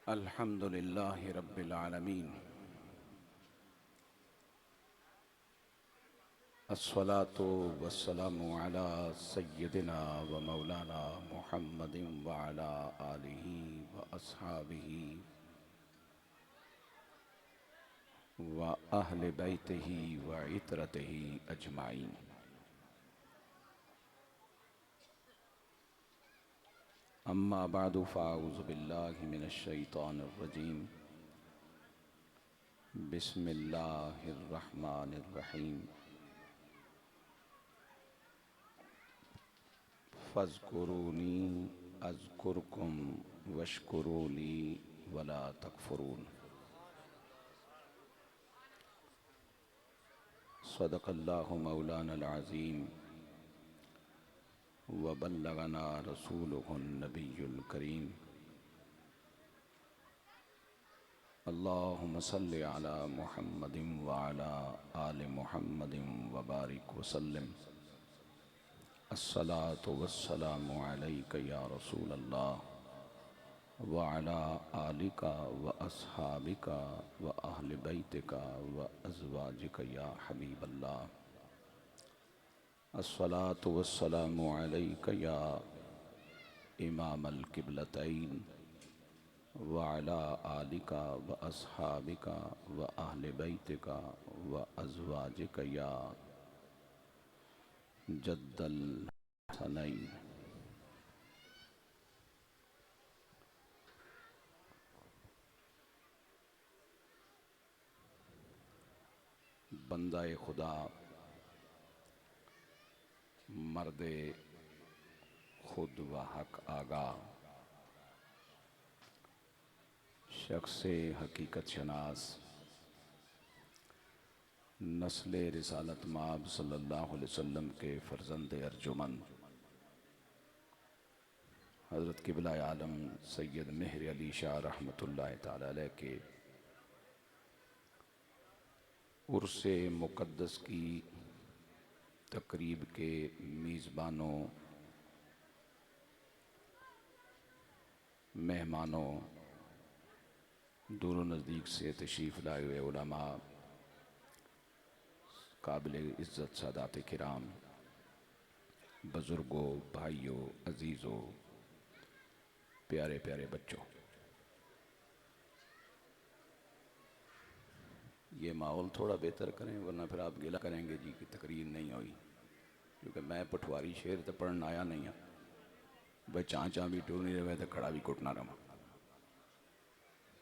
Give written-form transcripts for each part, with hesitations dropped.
अल्हम्दुलिल्लाहि रब्बिल आलमीन अस्सलातु वस्सलामु अला सय्यदिना व मौलाना मुहम्मदिन व अला आलिहि व अस्हाबिहि व अहले बैतिहि व इतरतिहि अजमाइन। अम्मा बादु फ़ाऊज़ु बिल्लाहि मिनश शैतानिर रजीम। बिस्मिल्लाहिर रहमानिर रहीम। फ़ज़्कुरूनी अज़्कुरकुम वश्कुरूली वला तकफ़ुरून। सदक़ल्लाहु मौलानल अज़ीम व बल्लगना रसूलुहुन नबियुल करीम। अल्लाहुम्मा सल्लि अला मुहम्मदिन व अला आलि मुहम्मदिन व बारिक व सल्लिम। अस्सलातु वस्सलामु अलैका या रसूलल्लाह व अला आलिका व अस्हाबिका व अहले बैतिका व अज़वाजिका या हबीबल्लाह। अस्सलातु वस्सलामु अलैका या इमामल किबलतैन व अला आलिका व अस्हाबिका व अहले बैतिका व अज़वाजिका या जद्दल हसनैन। बंदाए खुदा मर्दे खुद व हक आगा शख्से हकीकत शनास नस्ले रिसालत माब सल्लल्लाहु अलैहि वसल्लम के फ़र्ज़ंद अर्जुमन हज़रत क़िबला आलम सैयद मेहर अली शाह रहमतुल्लाह ताला अलैह के उर्से मुक़द्दस की तकरीब के मेज़बानों, मेहमानों, दूर नज़दीक से तशरीफ़ लाए हुए उलमा, काबिल इज़्ज़त सादात किराम, बुज़ुर्गों, भाइयों, अज़ीज़ों, प्यारे प्यारे बच्चों, ये माहौल थोड़ा बेहतर करें वरना फिर आप गिला करेंगे जी कि तकरीर नहीं हुई। क्योंकि मैं पटवारी शेर तो पढ़ने आया नहीं हाँ, भाई चाँ भी टूर नहीं रहे तो खड़ा भी कुटना रहा,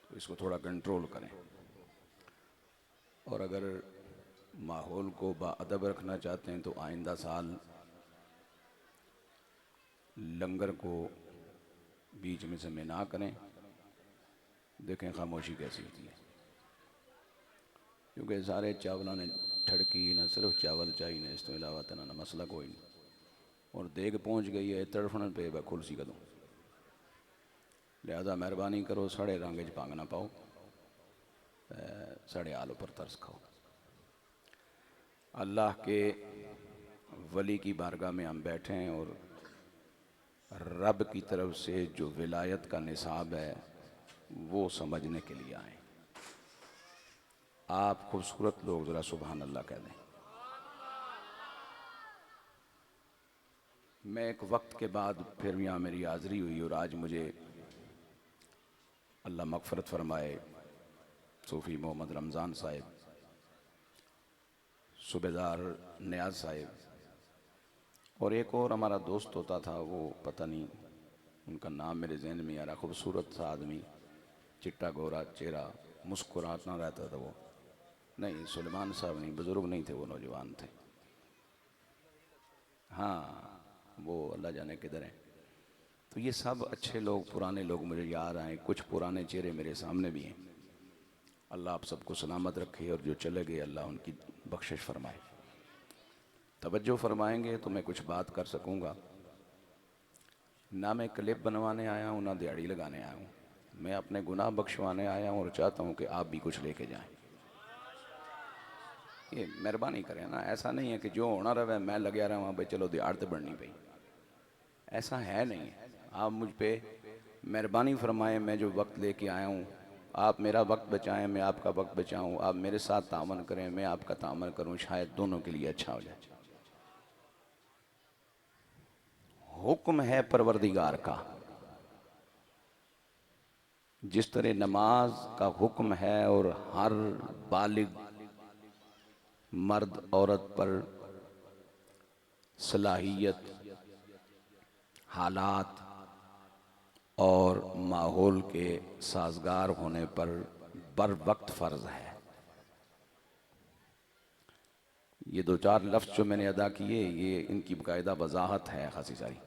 तो इसको थोड़ा कंट्रोल करें। और अगर माहौल को बाअदब रखना चाहते हैं तो आइंदा साल लंगर को बीच में से ना करें। देखें खामोशी कैसी होती है, क्योंकि सारे चावलों ने ठड़की ना सिर्फ चावल चाहिए ना, इस तो अलावा तो ना मसला कोई नहीं। और देग पहुँच गई है तड़फन पे ब खुलसी कदों, लिहाजा मेहरबानी करो साढ़े रंग च भंग ना पाओ, साढ़े आल पर तरस खाओ। अल्लाह के वली की बारगाह में हम बैठे हैं और रब की तरफ से जो विलायत का निसाब है वो समझने के लिए आए। आप खूबसूरत लोग ज़रा सुभान अल्लाह कह दें। मैं एक वक्त के बाद फिर यहाँ मेरी हाज़री हुई और आज मुझे अल्लाह मग़फ़रत फरमाए सूफ़ी मोहम्मद रमज़ान साहिब, सूबेदार नियाज़ साहिब और एक और हमारा दोस्त होता था, वो पता नहीं उनका नाम मेरे जहन में आ रहा, खूबसूरत सा आदमी, चिट्टा गोरा चेहरा, मुस्कुराता रहता था वो। नहीं सुलेमान साहब नहीं, बुज़ुर्ग नहीं थे वो, नौजवान थे। हाँ वो अल्लाह जाने किधर हैं। तो ये सब अच्छे लोग, पुराने लोग मुझे याद आए, कुछ पुराने चेहरे मेरे सामने भी हैं। अल्लाह आप सबको सलामत रखे और जो चले गए अल्लाह उनकी बख्शिश फरमाए। तवज्जो फरमाएंगे तो मैं कुछ बात कर सकूँगा। ना मैं क्लिप बनवाने आया हूँ ना दिहाड़ी लगाने आया हूँ, मैं अपने गुनाह बख्शवाने आया हूँ और चाहता हूँ कि आप भी कुछ लेके जाएं। ये मेहरबानी करें ना, ऐसा नहीं है कि जो होना रहे मैं लगे रहा भाई चलो दिहाड़ तो बढ़नी पई, ऐसा है नहीं। आप मुझ पे मेहरबानी फरमाएं, मैं जो वक्त लेके आया हूँ आप मेरा वक्त बचाएं, मैं आपका वक्त बचाऊं, आप मेरे साथ तामन करें, मैं आपका तामन करूं, शायद दोनों के लिए अच्छा हो जाए। हुक्म है परवरदिगार का, जिस तरह नमाज का हुक्म है और हर बालिग मर्द औरत पर सलाहियत, हालात और माहौल के साजगार होने पर बर वक्त फ़र्ज है। ये दो चार लफ्ज़ जो मैंने अदा किए ये इनकी बाकायदा वजाहत है खासी सारी।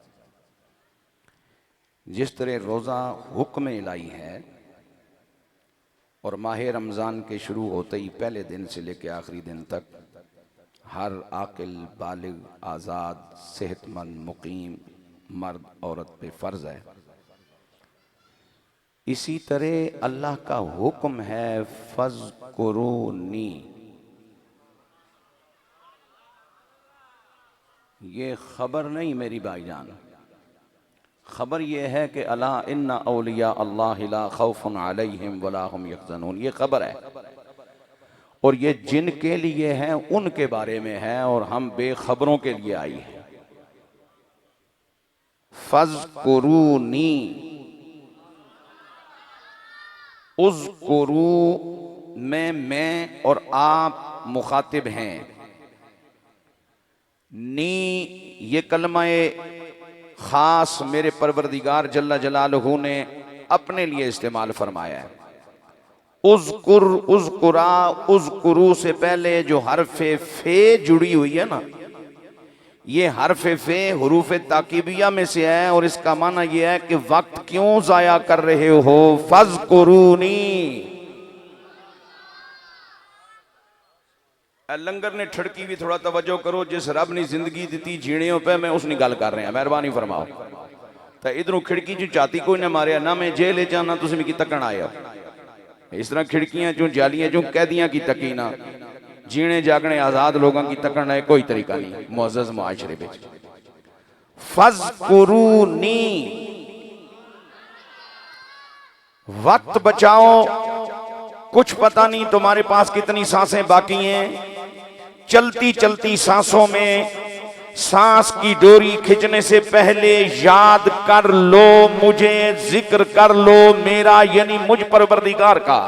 जिस तरह रोज़ा हुक्म इलाही है और माह रमज़ान के शुरू होते ही पहले दिन से लेकर आखिरी दिन तक हर आकिल बालिग आज़ाद सेहतमंद मुकीम मर्द औरत पे फ़र्ज है, इसी तरह अल्लाह का हुक्म है फज़कुरूनी। ये खबर नहीं मेरी भाईजान, खबर ये है कि अला इन्ना औलिया अल्लाह ला खौफुन अलैहिम वला हुम यहज़नून, ये खबर है। और ये जिनके लिए है उनके बारे में है और हम बेखबरों के लिए आई है। फज़कुरूनी, उज़कुरू में मैं और आप मुखातिब हैं। नी ये कलमाए खास मेरे परवरदिगार जल्ला जलालहू ने अपने लिए इस्तेमाल फरमाया है। उज़कुर, उज़कुरा, उज़कुरू से पहले जो हरफ़े फे जुड़ी हुई है ना, ये हरफ़े फे हुरूफ़े ताकीबिया में से है और इसका माना यह है कि वक्त क्यों ज़ाया कर रहे हो, फज़कुरूनी। लंगर ने ठड़की भी थोड़ा तवज्जो करो, जिस रब ने जिंदगी दी जीने पे मैं उसने गल कर रहे हैं, मेहरबानी फरमाओ। तो इधरों खिड़की चो चाती कोई ना मारिया, ना मैं जेल जाना तुम भी की तकन आए हो। इस तरह खिड़कियां चो जालियां चो कैदियां की तकी ना, जीने जागने आजाद लोगों की तकन है कोई तरीका नहीं मुअज़्ज़ज़ मुआशरे में। फज़कुरूनी, वक्त बचाओ, कुछ पता नहीं तुम्हारे पास कितनी सांसें बाकी हैं। चलती चलती सांसों में सांस की डोरी खींचने से पहले याद कर लो मुझे, जिक्र कर लो मेरा, यानी मुझ परवरदिगार का।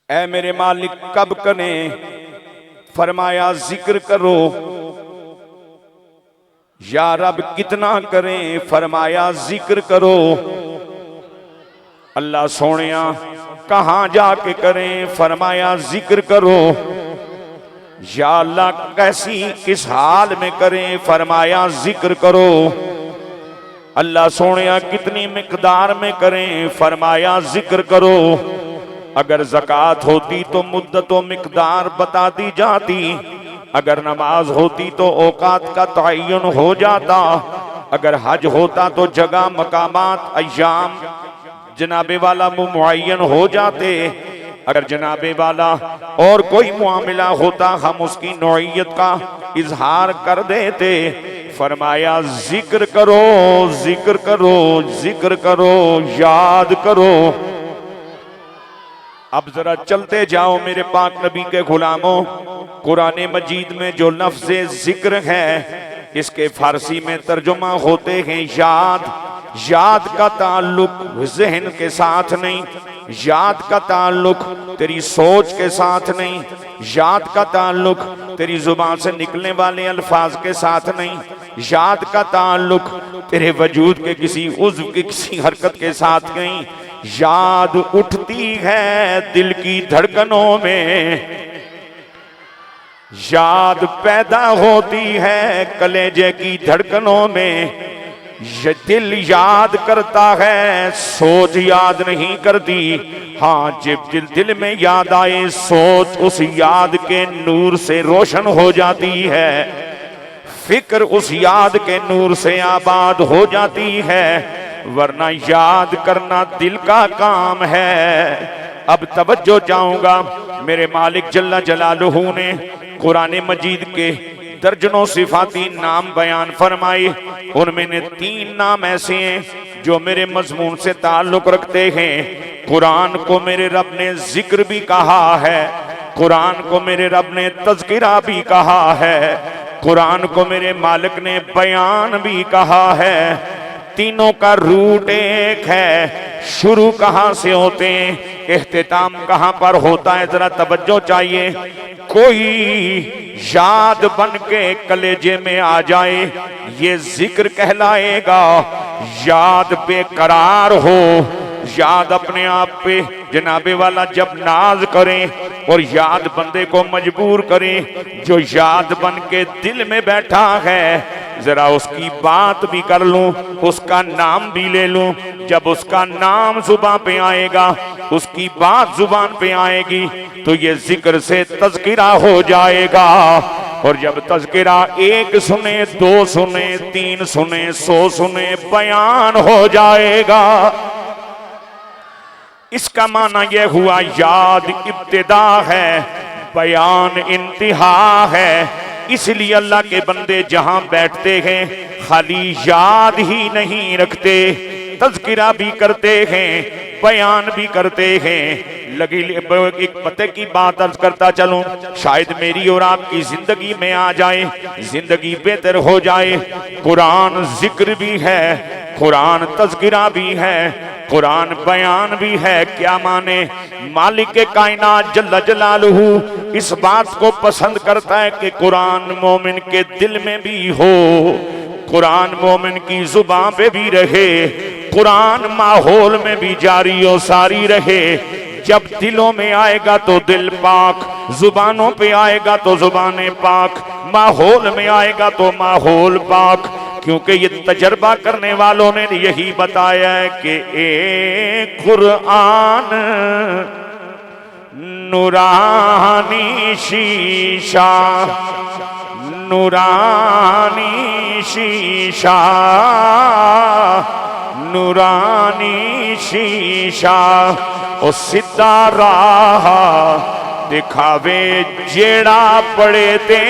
ऐ मेरे मालिक कब करें, फरमाया जिक्र करो। या रब कितना करें, फरमाया जिक्र करो। अल्लाह सोनिया कहां जाके करें, फरमाया जिक्र करो। या अल्लाह कैसी किस हाल में करें, फरमाया जिक्र करो। अल्लाह सोनिया कितनी मिकदार में करें, फरमाया जिक्र करो। अगर ज़कात होती तो मुद्दत व मिकदार बता दी जाती, अगर नमाज होती तो औकात का तयन हो जाता, अगर हज होता तो जगह मकामात अय्याम जनाबे वाला मुअय्यन हो जाते, अगर जनाबे वाला और कोई मामला होता हम उसकी नौइयत का इजहार कर देते। फरमाया जिक्र करो, जिक्र करो, जिक्र करो, याद करो। अब जरा चलते जाओ मेरे पाक नबी के गुलामों, कुरान मजीद में जो लफ्ज़ जिक्र है इसके फारसी में तर्जुमा होते हैं याद। याद का ताल्लुक ज़हन के साथ नहीं, याद का ताल्लुक तेरी सोच के साथ नहीं, याद का ताल्लुक तेरी जुबान से निकलने वाले अल्फाज के साथ नहीं, याद का ताल्लुक तेरे वजूद के किसी उज़्व की किसी हरकत के साथ नहीं। याद उठती है दिल की धड़कनों में, याद पैदा होती है कलेजे की धड़कनों में। ये दिल याद करता है, सोच याद नहीं करती। हाँ जब दिल में याद आए सोच उस याद के नूर से रोशन हो जाती है, फिक्र उस याद के नूर से आबाद हो जाती है, वरना याद करना दिल का काम है। अब तवज्जो चाहूंगा, मेरे मालिक जल्ला जलालहू ने कुरान मजीद के दर्जनों सिफाती नाम बयान फरमाए। उनमें ने 3 नाम ऐसे हैं जो मेरे मजमून से ताल्लुक रखते हैं। कुरान को मेरे रब ने जिक्र भी कहा है, कुरान को मेरे रब ने तज़किरा भी कहा है, कुरान को मेरे मालिक ने बयान भी कहा है। तीनों का रूट एक है। शुरू कहाँ से होते हैं, इख्तिताम कहाँ पर होता है, जरा तवज्जो चाहिए। कोई याद बन के कलेजे में आ जाए ये जिक्र कहलाएगा। याद बेकरार हो, याद अपने आप पे जनाबे वाला जब नाज करें और याद बंदे को मजबूर करें, जो याद बन के दिल में बैठा है जरा उसकी बात भी कर लूं, उसका नाम भी ले लूं। जब उसका नाम जुबान पे आएगा, उसकी बात जुबान पे आएगी तो ये जिक्र से तज़किरा हो जाएगा। और जब तज़किरा 1 सुने, 2 सुने, 3 सुने, 100 सुने, बयान हो जाएगा। इसका माना यह हुआ याद इब्तिदा है, बयान इंतहा है। इसलिए अल्लाह के बंदे जहां बैठते हैं खाली याद ही नहीं रखते, तज़किरा भी करते हैं, बयान भी करते हैं। लगी एक पते की बात अर्ज करता चलूं, शायद मेरी और आपकी जिंदगी में आ जाए, जिंदगी बेहतर हो जाए। कुरान जिक्र भी है, कुरान तज़किरा भी है, कुरान बयान भी है। क्या माने, मालिक कायनात जल्ल जलालहू इस बात को पसंद करता है कि कुरान मोमिन के दिल में भी हो, कुरान मोमिन की जुबान पे भी रहे, कुरान माहौल में भी जारी और सारी रहे। जब दिलों में आएगा तो दिल पाक, जुबानों पे आएगा तो जुबानें पाक, माहौल में आएगा तो माहौल पाक। क्योंकि ये तजर्बा करने वालों ने यही बताया है कि ए कुरान नूरानी शीशा, नूरानी शीशा, नूरानी शीशा। ओ सीधा राह दिखावे जेड़ा पड़े ते।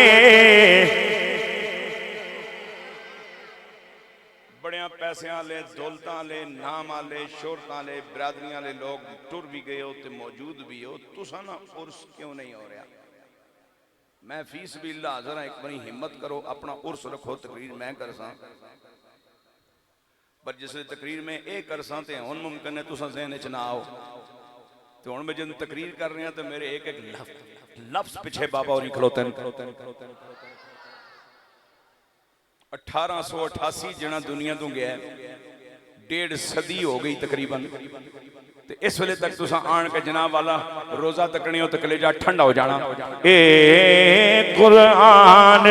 पैसे वाले, दौलत वाले, नाम वाले, शोहरत वाले, बिरादरी वाले लोग टुर भी गए हो, मौजूद भी हो, तुसा ना उर्स क्यों नहीं हो रहा? मैं फीस भी हाज़र हाँ, एक बारी हिम्मत करो, अपना उर्स रखो, तकरीर मैं कर सा। पर जिस तकरीर में एक कर सा ते हुण मुमकिन है तुसा ज़हन च ना आओ। तो हुण मैं जब तकरीर कर रहा तो मेरे एक लफ्ज पिछे बाबा और खलोते हैं। 1888 जना दुनिया तो गया, 1.5 सदी हो गई तकरीबन। ते इस वेले तक तुसा आन के जनाब वाला रोजा तकने हो तो कलेजा ठंडा हो जाना। ए कुरान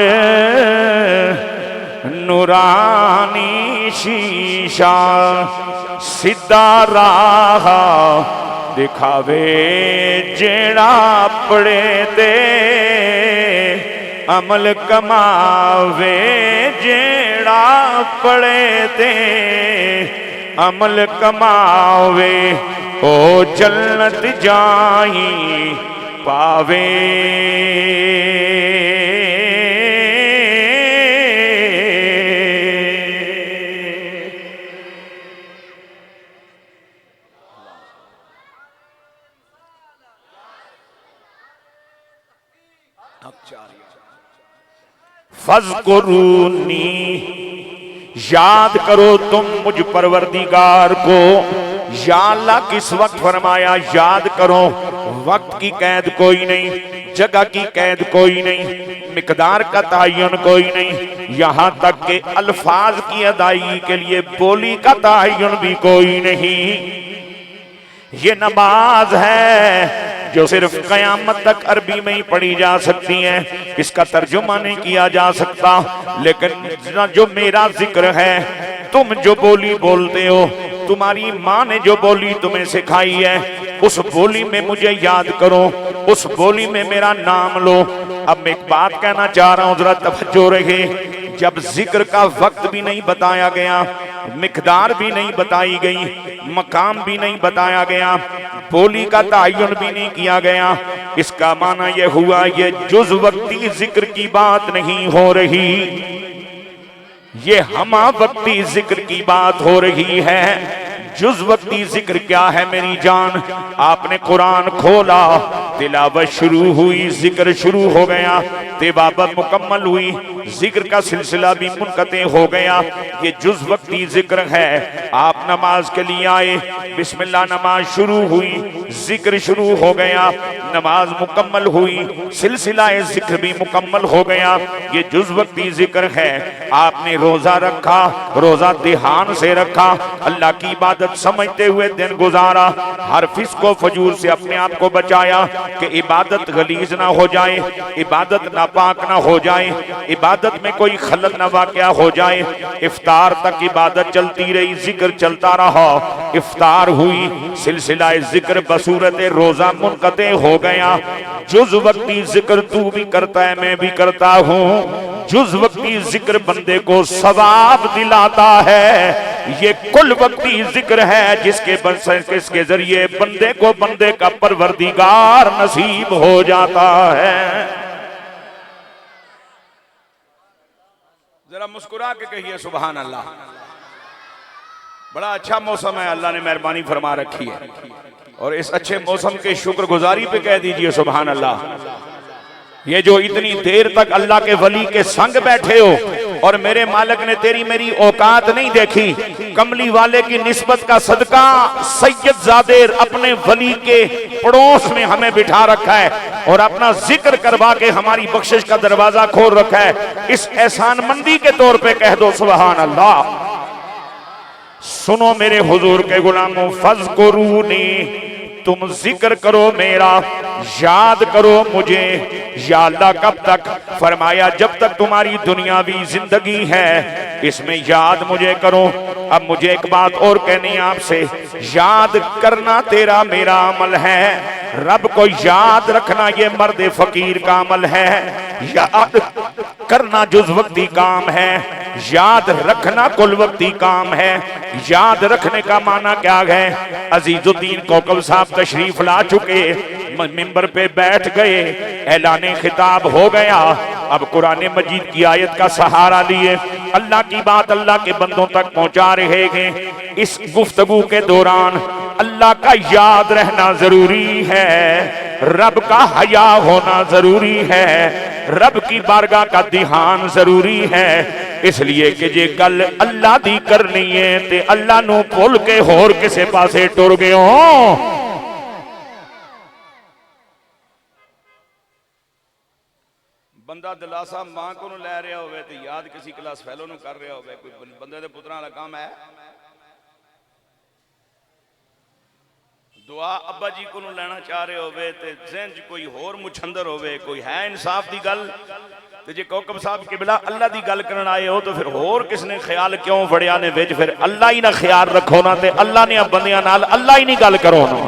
नूरानी शीशा, सीधा राह दिखावे जेड़ा पड़े ते, अमल कमावे जेड़ा पड़े ते, अमल कमावे ओ जन्नत जाई पावे। फज़कुरूनी, याद करो तुम मुझ परवरदिगार को। या अल्लाह किस वक्त फरमाया याद करो? वक्त की कैद कोई नहीं, जगह की कैद कोई नहीं, मिकदार का तायन कोई नहीं, यहाँ तक के अल्फाज की अदायगी के लिए बोली का तायन भी कोई नहीं। ये नमाज है जो सिर्फ कयामत तक अरबी में ही पढ़ी जा सकती है, इसका तर्जुमा नहीं किया जा सकता। लेकिन जो मेरा जिक्र है, तुम जो बोली बोलते हो, तुम्हारी माँ ने जो बोली तुम्हें सिखाई है, उस बोली में मुझे याद करो, उस बोली में मेरा नाम लो। अब मैं एक बात कहना चाह रहा हूँ, जरा तवज्जो रहे। जब जिक्र का वक्त भी नहीं बताया गया, मिकदार भी नहीं बताई गई, मकाम भी नहीं बताया गया, बोली का तायन भी नहीं किया गया, इसका माना यह हुआ ये जुज वक्ती जिक्र की बात नहीं हो रही, ये हमा वक्ती जिक्र की बात हो रही है। जुज वक्ती जिक्र क्या है मेरी जान? आपने कुरान खोला, तिलावत शुरू हुई, जिक्र शुरू हो गया, तिलावत मुकम्मल हुई, जिक्र का सिलसिला भी मुनक़ते हो गया, ये जुज वक्ती जिक्र है। आप नमाज के लिए आए, बिस्मिल्लाह नमाज शुरू हुई, जिक्र शुरू हो गया, नमाज मुकम्मल हुई, सिलसिला जिक्र भी मुकम्मल हो गया, ये जुज वक्ती जिक्र है। आपने रोजा रखा, रोजा ध्यान से रखा, अल्लाह की इबादत समझते हुए दिन गुजारा, हर फिस्को फजूर से अपने आप को बचाया कि इबादत गलीज ना हो जाए, इबादत नापाक ना हो जाए, इबादत में कोई खलल ना वाक़या हो जाए। इफ्तार तक इबादत चलती रही, जिक्र चलता रहा, इफ्तार हुई, सिलसिला जिक्र बसूरत रोजा मुनक़ते हो गया। जुज वक्ती जिक्र तू भी करता है, मैं भी करता हूँ। जुज वक्ती जिक्र बंदे को सवाब दिलाता है, ये कुल वक्ती जिक्र है जिसके जरिए बंदे को बंदे का परवरदिगार नसीब हो जाता है। जरा मुस्कुरा के कहिए सुभान अल्लाह। बड़ा अच्छा मौसम है, अल्लाह ने मेहरबानी फरमा रखी है, और इस अच्छे मौसम के शुक्रगुजारी पे कह दीजिए सुभान अल्लाह। ये जो इतनी देर तक अल्लाह के वली के संग बैठे हो और मेरे मालिक ने तेरी मेरी औकात नहीं देखी, कमली वाले की निस्बत का सदका सैयद ज़ादेर अपने वली के पड़ोस में हमें बिठा रखा है और अपना जिक्र करवा के हमारी बख्शिश का दरवाजा खोल रखा है। इस एहसानमंदी के तौर पे कह दो सुभान अल्लाह। सुनो मेरे हुजूर के गुलामों, फज़कुरूनी, तुम जिक्र करो मेरा, याद करो मुझे। या अल्लाह कब तक? फरमाया जब तक तुम्हारी दुनियावी जिंदगी है, इसमें याद मुझे करो। अब मुझे एक बात और कहनी है आपसे, याद करना तेरा मेरा अमल है, रब को याद रखना ये मर्द फकीर का अमल है। याद करना जुज वक्ती काम है, याद रखना कुल वक्ती काम है। याद रखने का माना क्या है? अजीजुद्दीन कोकब साहब तशरीफ ला चुके, मिंबर पे बैठ गए, ऐलाने खिताब हो गया। अब कुरान मजीद की आयत का सहारा लिए अल्लाह की बात अल्लाह के बंदों तक पहुंचा रहे हैं। इस गुफ्तगू के दौरान अल्लाह का याद रहना जरूरी है, रब का हया होना जरूरी है, रब की बारगाह का ध्यान जरूरी है। इसलिए कि जे गल अल्लाह दी करनी है ते अल्लाह नू भुल के होर किसे पासे टुर गए हो। बंदा दिलासा मां को लै रहा हो तो याद किसी क्लास फैलो नू कर रहा हो, कोई बंदे दे पुत्रां दा काम है। दुआ अब्बा जी को लेना चाह रहे हो तो ज़हन च कोई होर मुछंदर होवे, कोई है इंसाफ की गल, तो जे कोकब साहब के बिला अल्लाह की गल करन आए हो तो फिर होर किसने ख्याल क्यों फड़िया ने विच? फिर अल्लाह ही ना ख्याल रखो ना, ते अल्लाह ने बंदियां नाल अल्लाह ही नहीं गल करो ना।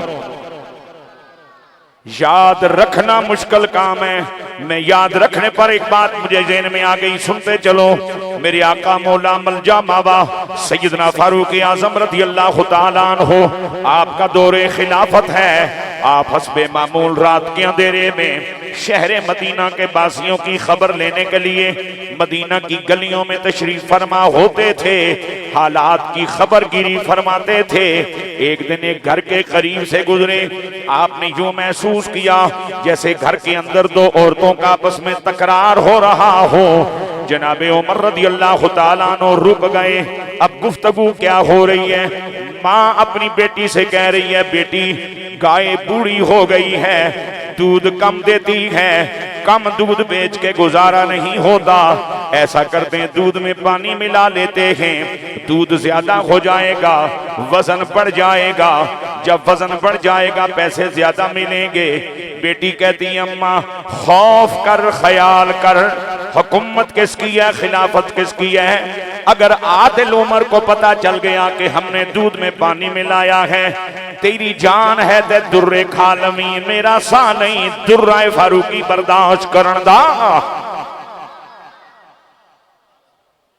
याद रखना मुश्किल काम है। मैं याद रखने पर एक बात मुझे ज़हन में आ गई, सुनते चलो। मेरे आका मौला मलजा मावा सैयदना फारूक आज़म रज़ी अल्लाह तआला अन्हु, आपका दौरे खिलाफत है। आप हस्बे मामूल रात के अंधेरे में शहर मदीना के बासियों की खबर लेने के लिए मदीना की गलियों में तशरीफ फरमा होते थे, हालात की खबर गिरी फरमाते थे। एक दिन एक घर के करीब से गुजरे, आपने यूं महसूस किया जैसे घर के अंदर दो औरतों का आपस में तकरार हो रहा हो। जनाबे उमर रज़ी अल्लाह तआला अन्हु रुक गए। अब गुफ्तगू क्या हो रही है? माँ अपनी बेटी से कह रही है, बेटी गाय बूढ़ी हो गई है, दूध कम देती है, कम दूध बेच के गुजारा नहीं होता। ऐसा करते हैं दूध में पानी मिला लेते हैं, दूध ज्यादा हो जाएगा, वजन बढ़ जाएगा। जब वजन बढ़ जाएगा पैसे ज्यादा मिलेंगे। बेटी कहती है अम्मा खौफ कर, ख्याल कर, हुकूमत किसकी है, खिलाफत किसकी है? अगर आदिल उमर को पता चल गया कि हमने दूध में पानी मिलाया है, तेरी जान है ते दुर्रे खालमी, मेरा सा नहीं दुर्राए फारूकी बर्दाश्त करन दा।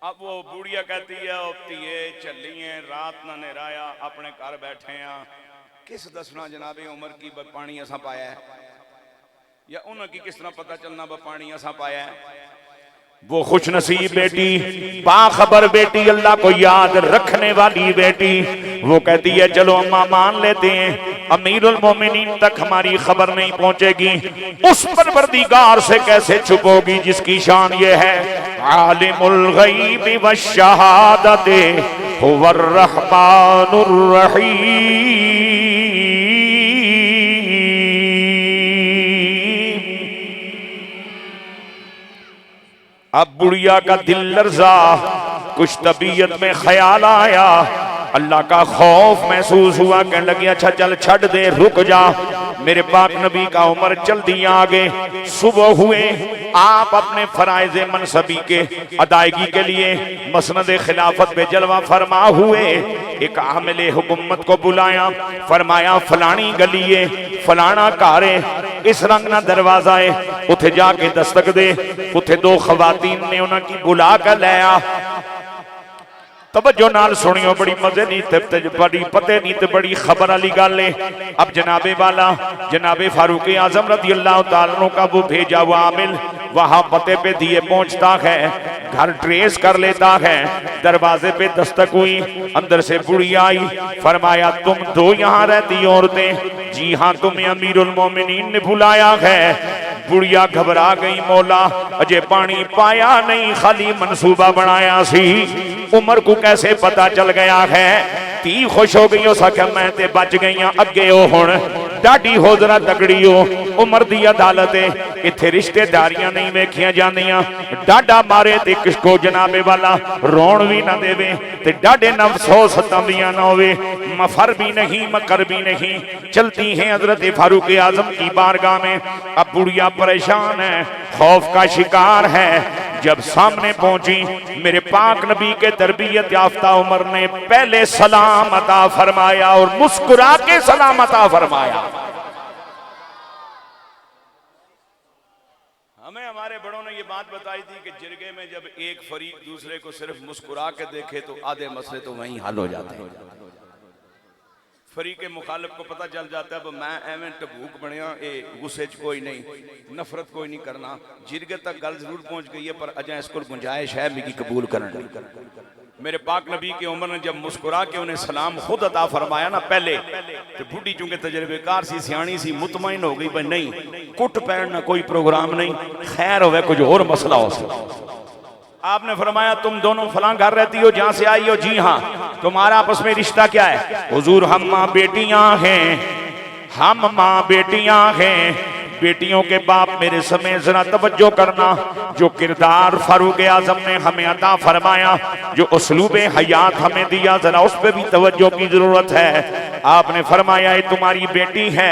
अब वो बूढ़िया कहती है चलिए रात ना निराया, अपने घर बैठे हैं, किस दसना जनाबे उमर की पानी असा पाया है। या उन्हें किस तरह पता चलना बा पानी असा पाया है। वो खुश नसीब बेटी, बाखबर बेटी, अल्लाह को याद रखने वाली बेटी, वो कहती है चलो अम्मा मान लेते हैं, अमीरुल मोमिनीन तक हमारी खबर नहीं पहुंचेगी, उस परवरदिगार से कैसे छुपोगी जिसकी शान ये है, आलिमुल गैबि वश्शहादते हुवर रहमानुर रहीम। अब बुढ़िया का दिल लर्जा, कुछ तबीयत में ख्याल आया, अल्लाह का खौफ महसूस हुआ, कहने लगी अच्छा चल छड़ दे, रुक जा, मेरे पाक नबी का उम्र चल दिया आगे। सुबह हुए, आप अपने फराइज मनसबी के अदायगी के लिए मसनद खिलाफत पे जलवा फरमा हुए। एक आमिले हुकूमत को बुलाया, फरमाया फलानी गलीए फलाना कारे इस रंग ना दरवाजा है, उथे जाके दस्तक दे। उथे दो खवातीन ने उन्होंने बुला कर लाया। तवज्जो नाल सुनियो, बड़ी मजे नी ते बड़ी पते नी ते बड़ी खबर वाली गल है। अब जनाबे वाला जनाबे फारूक आजम रज़ी अल्लाह तआला अन्हु का वो भेजा हुआ आमिल वहां पते पे दिए पहुंचता है, घर ट्रेस कर लेता है। दरवाजे पे दस्तक हुई, अंदर से बुढ़िया आई, फरमाया तुम दो यहाँ रहती औरतें? जी हाँ, तुम्हें अमीरुल मोमिनीन ने बुलाया है। बुढ़िया घबरा गई, मौला अजय पानी पाया नहीं, खाली मंसूबा बनाया सी, उमर को कैसे पता चल गया है? धी खुश हो गई, उस आख्या मैं ते बच गई अगे हो हुण डाडी हो जरा तगड़ी हो, उमर दी अदालत है, इत्थे रिश्तेदारियां नहीं वेखियां जांदियां। डाडा मारे ते किसको जनाबे वाला रोण भी ना देवे ते डाडे नव सौ सतावियां ना होवे, मफर भी नहीं मकर भी नहीं। चलती हैं हजरत फारूक आजम की बारगाह में। अब बुढ़िया परेशान है, खौफ का शिकार है। जब सामने पहुंची, मेरे पाक नबी के तरबियत याफ्ता उमर ने पहले सलाम अता फरमाया और मुस्कुरा के सलाम अता फरमाया। हमें हमारे बड़ों ने ये बात बताई थी कि जिरगे में जब एक फरीक दूसरे को सिर्फ मुस्कुरा के देखे तो आधे मसले तो वहीं हल हो जाते हैं। फरीक मुखालिफ को पता चल जाता है मैं एवं टबूक बनया, गुस्से च कोई नहीं, नफरत कोई नहीं करना। जिरगे तक गल जरूर पहुंच गई है पर अजा इसको गुंजाइश है मिगी कबूल करने। मेरे पाक नबी की उम्र ने जब मुस्कुरा के उन्हें सलाम खुद अता फरमाया ना पहले, तो बुढ़ी चूंकि तजर्बेकार सी, सियाणी सी, मुतमईन हो गई भाई नहीं कुट पैण ना कोई प्रोग्राम नहीं, खैर होवे कुछ और मसला हो। आपने फरमाया तुम दोनों फलां घर रहती हो, जहां से आई हो? जी हाँ। तुम्हारा आपस में रिश्ता क्या है? हुजूर हम माँ बेटियां हैं, हम माँ बेटियां हैं। बेटियों के बाप मेरे समय जरा तवज्जो करना, जो किरदार फारूक आजम ने हमें अता फरमाया, जो उसलूब हयात हमें दिया, जरा उस पर भी तवज्जो की जरूरत है। आपने फरमाया ये तुम्हारी बेटी है,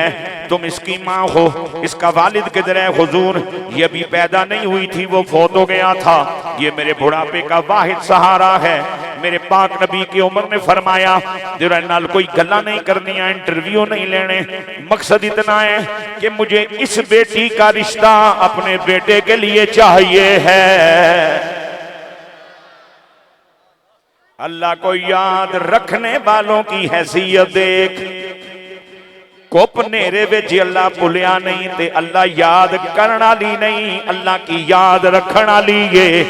तुम इसकी माँ हो, इसका वालिद किधर है? हुजूर ये भी पैदा नहीं हुई थी, वो फौत हो गया था, ये मेरे बुढ़ापे का वाहिद सहारा है। मेरे पाक नबी की उम्र ने फरमाया तेरा नाल कोई गल्ला नहीं करनी, इंटरव्यू नहीं लेने, मकसद इतना है कि मुझे इस बेटी का रिश्ता अपने बेटे के लिए चाहिए है। अल्लाह को याद रखने वालों की हैसियत देख, कुप नेरे विच अल्लाह भुलिया नहीं ते अल्लाह याद करने वाली नहीं, अल्लाह की याद रखने वाली है।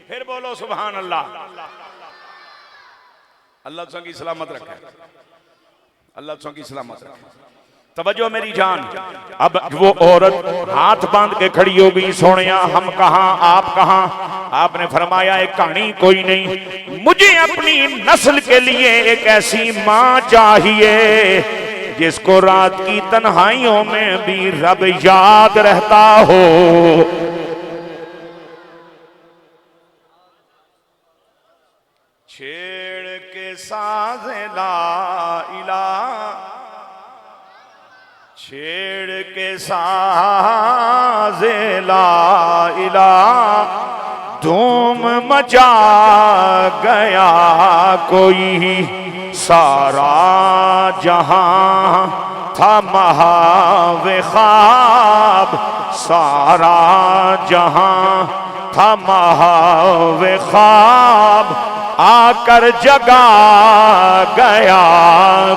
फिर बोलो सुभान अल्लाह। अल्लाह तुम की सलामत रखे, अल्लाह तुम की सलामत रखे। तवज्जो मेरी जान। अब वो औरत हाथ बांध के खड़ी हो गई, सोनिया हम कहां आप कहां? आपने फरमाया एक कहानी कोई नहीं, मुझे अपनी नस्ल के लिए एक ऐसी मां चाहिए जिसको रात की तन्हाइयों में भी रब याद रहता हो। छेड़ के साज़े ला इलाहा, छेड़ के साज़े ला इलाहा, धूम मचा गया कोई, सारा जहां था महावे ख्वाब, सारा जहां था महावे ख्वाब, आकर जगा गया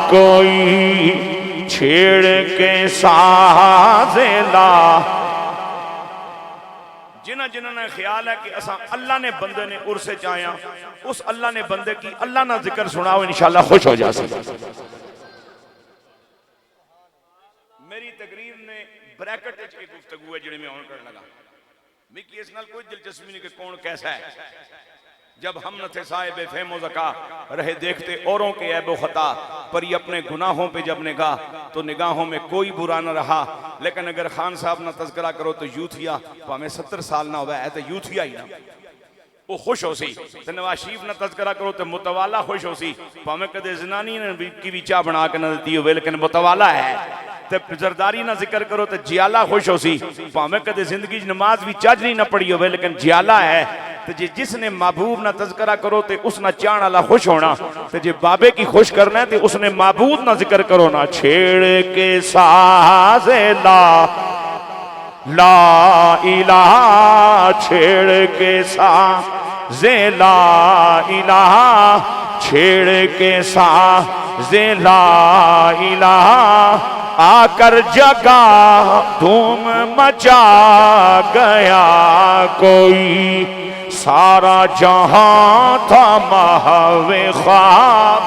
कोई। छेड़ के साज़ेला। जिन्हां ने ख्याल है कि असा अल्लाह ने बंदे ने उर्से चाया, उस अल्लाह ने बंदे की अल्लाह ना जिक्र सुनाओ, इंशाअल्लाह खुश हो जा सके। मेरी तकरीर ने ब्रैकेट एक गुफ्तगू है जिहड़ी मैं ऑन करने लगा। मिकी इस नाल कोई दिलचस्पी नहीं कि कौन कैसा है। जब हम न थे साहिब फ़हम व ज़का, रहे देखते औरों के ऐब व खता, पर ये अपने गुनाहों पे जब निगाह तो निगाहों में कोई बुरा न रहा। लेकिन अगर खान साहब ना तज़किरा करो तो यूथिया भावें 70 साल ना हुआ है तो यूथिया ही ना वो खुश हो सी। तो नवाज शरीफ ना तज़किरा करो तो मुतवाला खुश हो सी, भावें कदे जनानी ने की भी चाह बना के ना दी हो, लेकिन मुतवाला है। तो जरदारी ना जिक्र करो तो जियाला खुश हो सी, भावें कदे जिंदगी नमाज भी चज नहीं ना पढ़ी हो, लेकिन जियाला है। तो जिसने महबूब ना तज़किरा करो तो उसना चाहने वाला खुश होना, तो जे बाबे की खुश करना है तो उसने महबूब ना जिक्र करो ना। छेड़ के साज़ेला ला इलाहा, छेड़ के साज़ेला इलाहा, छेड़ के साज़ेला इलाहा, आकर जगा धूम मचा गया कोई, सारा जहां था महवे ख्वाब।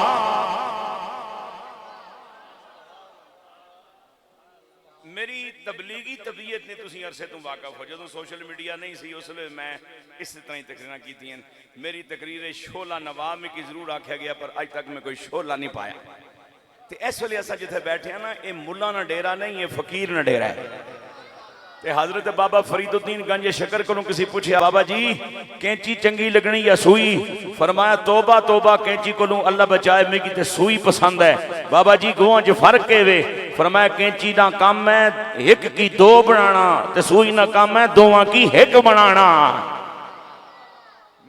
मेरी तबलीगी तबीयत ने तुसी अरसे तो वाकफ हो, जो सोशल मीडिया नहीं सी उस वे मैं इस तरह ही तकरीर की। मेरी तकरीर शोला नवाब में की जरूर आख्या गया, पर अज तक मैं कोई शोला नहीं पाया। तो इस वे असा जिथे बैठे हैं ना, ये मुला ना डेरा नहीं, ये फकीर ना डेरा है। हजरत बाबा फरीदुद्दीन गंज शकर को किसी पूछा, बाबा जी कैंची चंगी लगनी या सुई? फरमाया तोबा तोबा, कैंची को अल्लाह बचाए, मेरी ते सुई पसंद है। बाबा जी गोहां च फर्क है वे? फरमाया कैंची ना काम है एक की दो बनाना, ते सुई ना काम है दोवां की एक बनाना।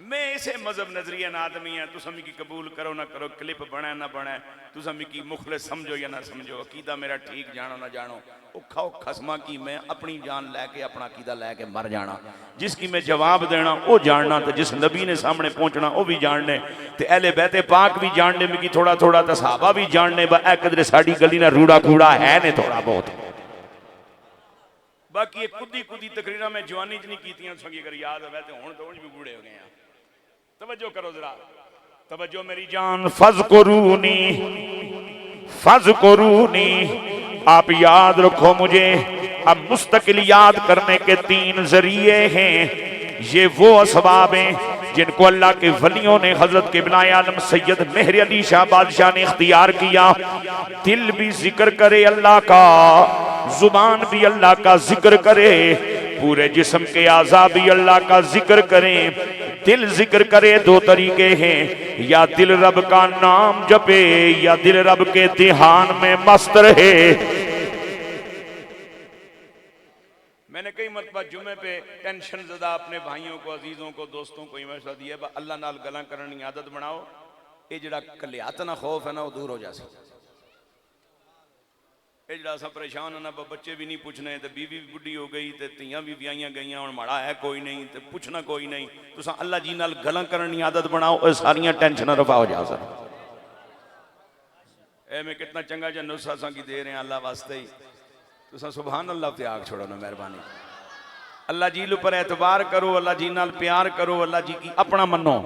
मैं इसे मजहब नजरिया ना आदमी है, तुम मिकी कबूल करो ना करो, क्लिप बने ना बने, तुम मिकी मुखलिस समझो या ना समझो, अकीदा मेरा ठीक जानो ना जानो, औखा खसमा की मैं अपनी जान लैके अपना अकीदा लैके मर जाना। जिसकी मैं जवाब देना वो जानना, तो जिस नबी ने सामने पहुंचना वो भी जानने, तो अहले बैते पाक भी जानने, मिकी थोड़ा थोड़ा तो सहाबा भी जानने। कदरे साड़ी गली ना रूड़ा कूड़ा है ने थोड़ा बहुत। बाकी ये कुदी कुदी तकरीर मैं जवानी च नहीं कीतियां, अगर याद है तो हुण तो भी बूढ़े हो गए हैं। तवज्जो करो जरा, तवज्जो मेरी जान। फज़कुरूनी फज़कुरूनी, आप याद रखो मुझे। अब मुस्तकिल याद करने के 3 जरिए हैं। ये वो असबाब हैं जिनको अल्लाह के वलियों ने हजरत क़िबला आलम सैयद मेहर अली शाह बादशाह ने इख्तियार किया। दिल भी जिक्र करे अल्लाह का, जुबान भी अल्लाह का जिक्र करे, पूरे जिस्म के आज़ा भी अल्लाह का जिक्र करें। दिल जिक्र करे 2 तरीके हैं, या दिल रब का नाम जपे या दिल रब के ध्यान में मस्त रहे। मैंने कई मरतबा जुमे पे टेंशन ज़दा अपने भाइयों को, अजीजों को, दोस्तों को मशवरा दिया, अल्लाह नाल गल्लां करने की आदत बनाओ, ये जड़ा कलियातना खौफ है ना वो दूर हो जाए। ये जड़ा असा परेशान होना, बच्चे भी नहीं पूछने, तो बीवी भी बुढ़ी हो गई, तो धियां भी ब्याहियां गई, हुण माड़ा है कोई नहीं, तो पूछना कोई नहीं। तुसा अल्लाह जी नाल गल्लां करने की आदत बनाओ, सारियां टेंशन रफा हो जा सक। मैं कितना चंगा जा नुस्खा सा की दे रहे हैं अल्लाह वास्ते ही। तुसा सुभान अल्लाह त्याग छोड़ो ना, मेहरबानी। अल्लाह जी पर एतबार करो, अल्लाह जी नाल प्यार करो, अल्लाह जी की अपना मनो।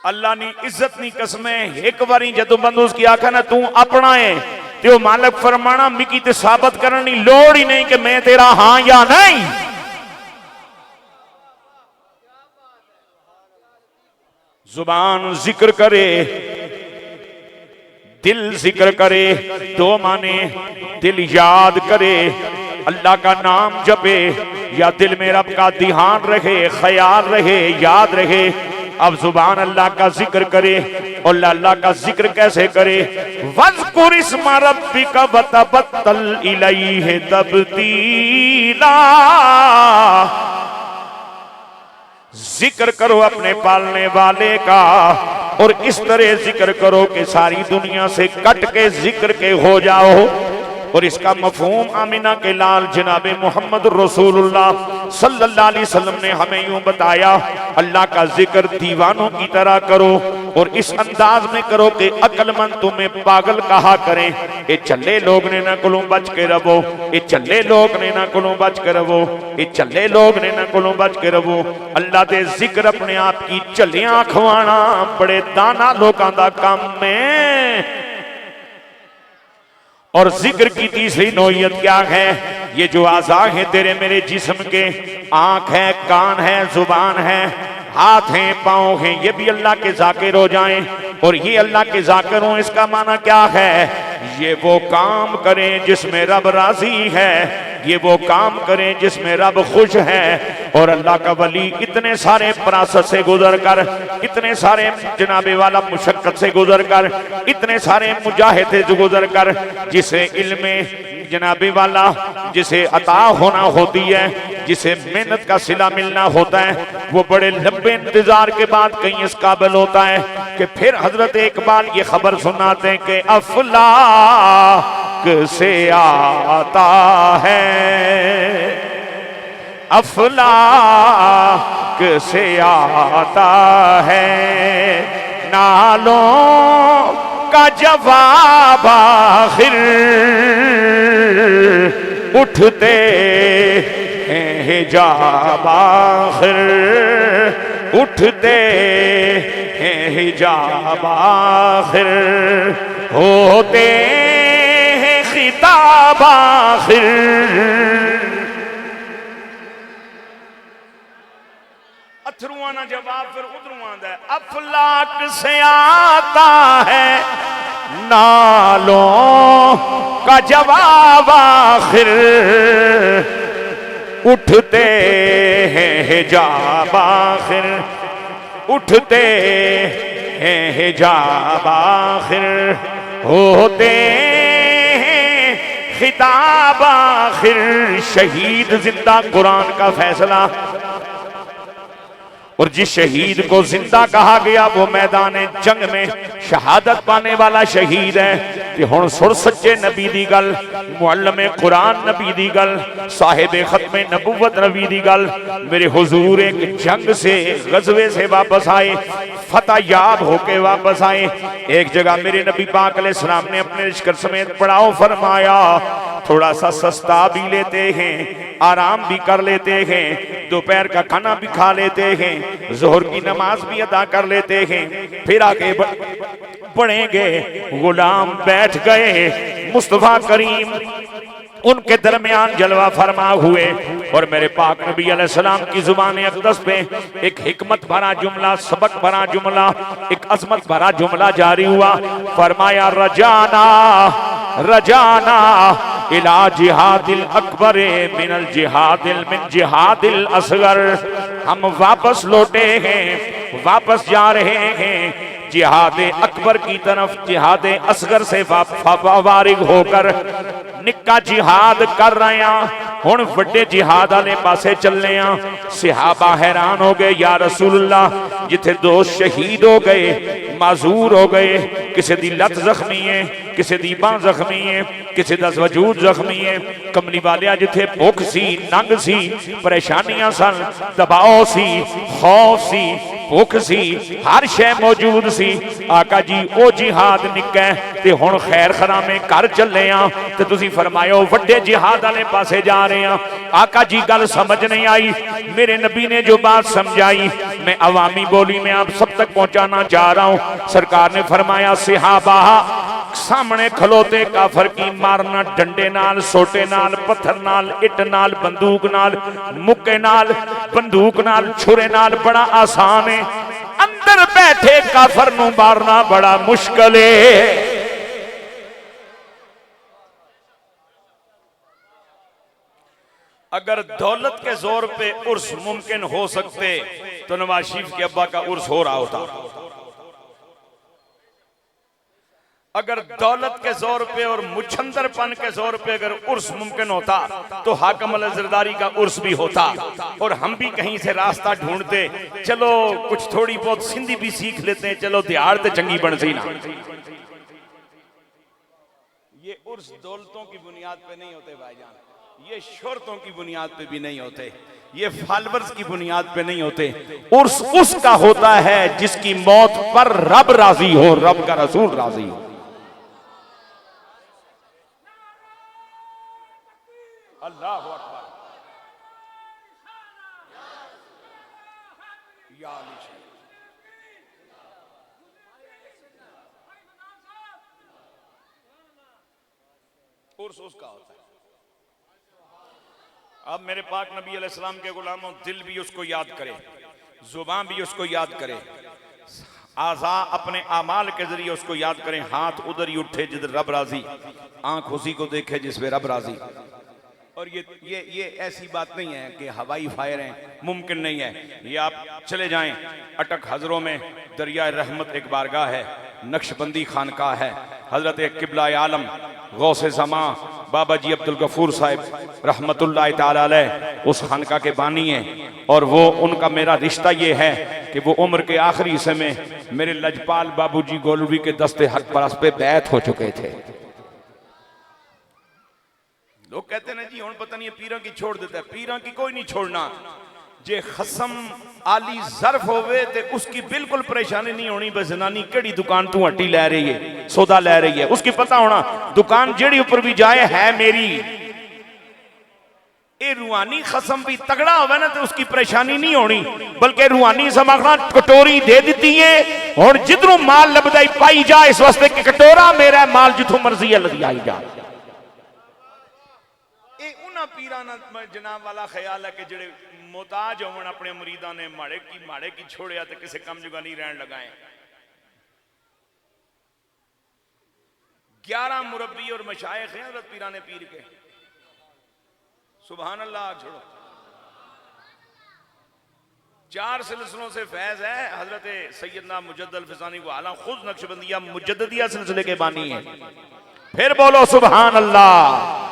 अल्लाह नी इज्जत नी कसमें एक बारी जदों बंदू उसकी आखा ना तू अपना है, तो मालिक फरमाना मिकी ते साबित करने की लोड़ ही नहीं कि मैं तेरा हां या नहीं। जुबान जिक्र करे, दिल जिक्र करे, 2 माने। दिल याद करे, अल्लाह का नाम जपे, या दिल में रब का ध्यान रहे, ख्याल रहे, याद रहे। अब जुबान अल्लाह का जिक्र करे, और अल्लाह का जिक्र कैसे करे? वज़कुर इस्मा रब्बिका वतबत्तल इलैहि तब्तीला। जिक्र करो अपने पालने वाले का, और इस तरह जिक्र करो कि सारी दुनिया से कट के जिक्र के हो जाओ। और इसका मफहूम आमिना के लाल जनाब मोहम्मद रसूलुल्लाह सल्लल्लाहु अलैहि वसल्लम ने हमें यूं बताया, अल्लाह का जिक्र दीवानों की तरह करो और इस अंदाज में करो कि अक्लमंद तुम्हें पागल कहा करें। ये चले लोग ने ना कोलों बच के रवो, ये चले लोग ने ना कोलों बच के रवो, ये चले लोग ने ना कोलों बच के रवो। अल्लाह दे जिक्र अपने आप की झलियां खवाना बड़े दाना लोगों का काम है। और जिक्र की तीसरी नौयत क्या है? ये जो आज़ा है तेरे मेरे जिस्म के, आंख है, कान है, जुबान है, हाथ हैं, पाँव हैं, ये भी अल्लाह के जाकिर हो जाएं। और ये अल्लाह के जाकिर हों इसका माना क्या है? ये वो काम करें जिसमें रब राजी है, ये वो काम करें जिसमें रब खुश है। और अल्लाह का वली इतने सारे परासत से गुजर कर, इतने सारे जनाबे वाला मुशक्कत से गुजर कर, इतने सारे मुजाहिद से गुजर कर, जिसे इल्मे जनाबे वाला जिसे अता होना होती है, जिसे मेहनत का सिला मिलना होता है, वो बड़े लंबे इंतजार के बाद कहीं इस काबिल होता है कि फिर हजरत इकबाल ये खबर सुनाते हैं कि अफलाक से आता है, अफलाक से आता है, नालों का जवाब आखिर उठते हैं हिजाब आखिर, उठते हैं हिजाब आखिर, होते हैं खिताब आखिर। अथरुआ ना जवाब फिर उधरों आंदा है, अफलाक से आता है, नालों का जवाब आखिर उठते हैं हिजाब आखिर, उठते हैं हिजाब आखिर, होते हैं खिताब आखिर। शहीद जिंदा कुरान का फैसला, और जिस शहीद को जिंदा कहा गया वो मैदान जंग में शहादत पाने वाला शहीद है। ते हुण सुर सच्चे नबी दी गल, मुअल्लिम कुरान नबी दी गल, साहिब खत्मे नबुव्वत नबी दी गल। मेरे हुजूर एक जंग से, गज़वे से वापस आए, फतह याब होके वापस आए। एक जगह मेरे नबी पाक अलैहिस्सलाम ने अपने लश्कर समेत पड़ाव फरमाया, थोड़ा सा सस्ता भी लेते हैं, आराम भी कर लेते हैं, दोपहर का खाना भी खा लेते हैं, जोहर की नमाज भी अदा कर लेते हैं, फिर आगे बढ़ेंगे। गुलाम बैठ गए, मुस्तफा करीम उनके दरमियान जलवा फरमा हुए और मेरे पाक नबी अलैहिस्सलाम की जुबान अक़दस पे एक हिकमत भरा जुमला, सबक भरा जुमला, एक अजमत भरा जुमला जारी हुआ। फरमाया रजाना रजाना इला जिहादिल अकबर मिनल जिहादिल मिन जिहादिल असगर। हम वापस लौटे हैं, वापस जा रहे हैं जिहाद अकबर की तरफ, जिहाद असगर से फारिग होकर निक्का जिहाद कर रहे हैं, हुण वड्डे जिहाद वाले पासे चलने आ। सहाबा हैरान हो गए, या रसूलुल्लाह जिथे दो शहीद हो गए, माजूर हो गए, किसी दी लत जख्मी है, किसी दी बांह जख्मी है, किसी दा वजूद जख्मी है, कमली वालिया जिथे भुख सी, नंग सी, परेशानियां सन, दबाव सी, खौफ सी, भुख सी, हर शय मौजूद सी। आका जी ओ जिहाद निक्का ते हुण खैर खरा में घर चले आ ते तुसीं फरमायो वड्डे जिहाद वाले पासे जा रहे हैं। आका जी गल समझ नहीं आई, मेरे नबी ने जो बात समझाई मैं अवामी बोली में आप सब तक पहुंचाना चाह रहा हूं। सरकार ने फरमाया सहाबा सामने खलोते काफर की मारना डंडे नाल, सोटे नाल, पत्थर नाल, इट नाल, बंदूक नाल, मुक्के नाल, बंदूक नाल, छुरे नाल बड़ा आसान है, अंदर बैठे काफर नू मारना बड़ा मुश्किल है। अगर दौलत के जोर पे उर्स मुमकिन हो सकते तो नवाज शरीफ के अब्बा का उर्स हो रहा होता। अगर दौलत के जोर पे और मुछंदरपन के जोर पे अगर उर्स मुमकिन होता तो हाकम अल-ज़रदारी का उर्स भी होता और हम भी कहीं से रास्ता ढूंढते, चलो कुछ थोड़ी बहुत सिंधी भी सीख लेते हैं, चलो दिहाड़ ते चंगी बन सी ना। ये उर्स दौलतों की बुनियाद पे नहीं होते भाईजान, ये शोहरतों की बुनियाद पे भी नहीं होते, ये फॉलोअर्स की बुनियाद पे नहीं होते। उर्स उसका होता है जिसकी मौत पर रब राजी हो, रब का रसूल राजी हो। अल्लाह अकबर। या अली शेख। उर्स उसका होता है। अब मेरे पाक नबी अलैहिस्सलाम के गुलामों, दिल भी उसको याद करे, जुबान भी उसको याद करे, आज़ा अपने आमाल के जरिए उसको याद करें। हाथ उधर ही उठे जिधर रब राजी, आंख उसी को देखे जिसमें रब राजी। और ये ऐसी बात नहीं है कि हवाई फायर है, मुमकिन नहीं है। ये आप चले जाएं अटक हजरों में दरिया रहमत एक बारगाह है, नक्शबंदी खानकाह है, हजरत किबला आलम गौसे ज़मा बाबा जी अब्दुल गफूर साहिब रहमतुल्लाह ताला अलैह उस खानका के बानी हैं। और वो उनका मेरा रिश्ता ये है कि वो उम्र के आखिरी हिस्से में मेरे लजपाल बाबूजी गोलवी के दस्ते हक परस पे बैत हो चुके थे। लोग कहते ना जी हुण पता नहीं पीरा की छोड़ देता है, पीरा की कोई नहीं छोड़ना। जे खसम आली जरफ होवे ते उसकी बिल्कुल परेशानी नहीं होनी। बस जनानी केड़ी दुकान तू हट्टी लै रही है, सौदा लै रही है, उसकी पता होना दुकान जेड़ी ऊपर भी जाए है मेरी। ए रूहानी खसम भी तगड़ा होवे ना तो उसकी परेशानी नहीं होनी, बल्कि रूहानी समाखना कटोरी दे दी है और जिधरों माल लभदा पाई जा, इस वास्ते कि कटोरा मेरा माल जिथों मर्जी लदी आई जा। पीरा जनाब वाला ख्याल है कि जेड़े मोहताज होवन अपने मुरीदा ने माड़े की छोड़िया तो किसी कम जुगा नहीं रहन लगाए। 11 मुरब्बी और मशाइख हैं हज़रत पीराने पीर के, सुभान अल्लाह। छोड़ो 4 सिलसिलों से फैज है। हजरत सैयदना मुजद्दल फिसानी को आला खुद नक्शबंदिया मुजद्दिया सिलसिले के बानी है। फिर बोलो सुभान अल्लाह।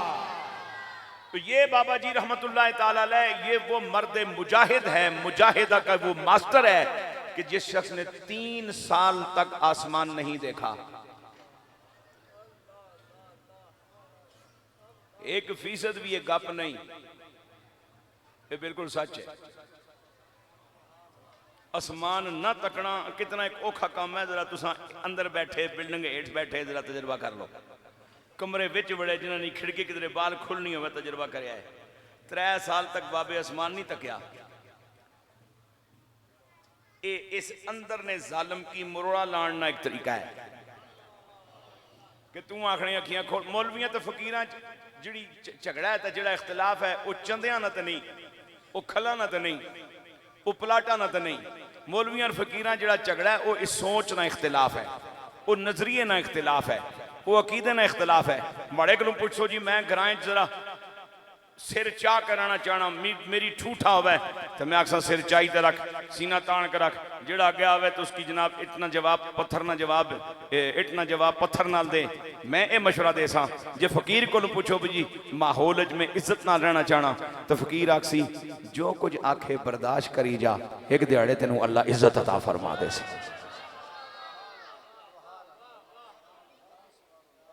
तो ये बाबा जी रहमतुल्लाह ताला अलैह ये वो मर्द मुजाहिद है, मुजाहिदा का वो मास्टर है कि जिस शख्स ने 3 साल तक आसमान नहीं देखा। 1% भी ये गप नहीं, ये बिल्कुल सच है। आसमान ना तकना कितना एक औखा काम है। जरा तुसा अंदर बैठे बिल्डिंग हेठ बैठे जरा तजर्बा कर लो, कमरे विच बड़े जिन्होंने खिड़की किधरे बाल खुलनी हो तजर्बा कराया है। 3 साल तक बाबे आसमान नहीं तकिया। इस अंदर ने जालिम की मुरोड़ा लाना एक तरीका है कि तू आखने अखियां खोल। मौलवियां तो फकीरां जिहड़ी झगड़ा है, जिहड़ा इख्तिलाफ है वो चंदियां ना तो नहीं, वो खला ना तो नहीं, वो पलाटा ना तो नहीं। मौलवियां और फकीरां जिहड़ा झगड़ा है वो इस सोच ना इख्तिलाफ है, वो नजरिए ना इख्तिलाफ है, वो अकीदे ना इख्तिलाफ है। बड़े को पूछो जी मैं ग्रां जरा सिर चाह कराना चाहना, मेरी ठूठा होवे तो मैं आखसा सिर चाही ते रख, सीना तान के रख। जेड़ा आगे आवे तो उसकी जनाब इतना जवाब पत्थर ना जवाब, इतना जवाब पत्थर नाल दे। मैं ये मशवरा दे सा जे फकीर को पूछो भी जी माहौल में इज्जत ना रहना चाहना तो फकीर आखसी जो कुछ आखे बर्दाश्त करी जा, एक दिहाड़े तेनू अल्लाह इज्जत अता फरमा दे।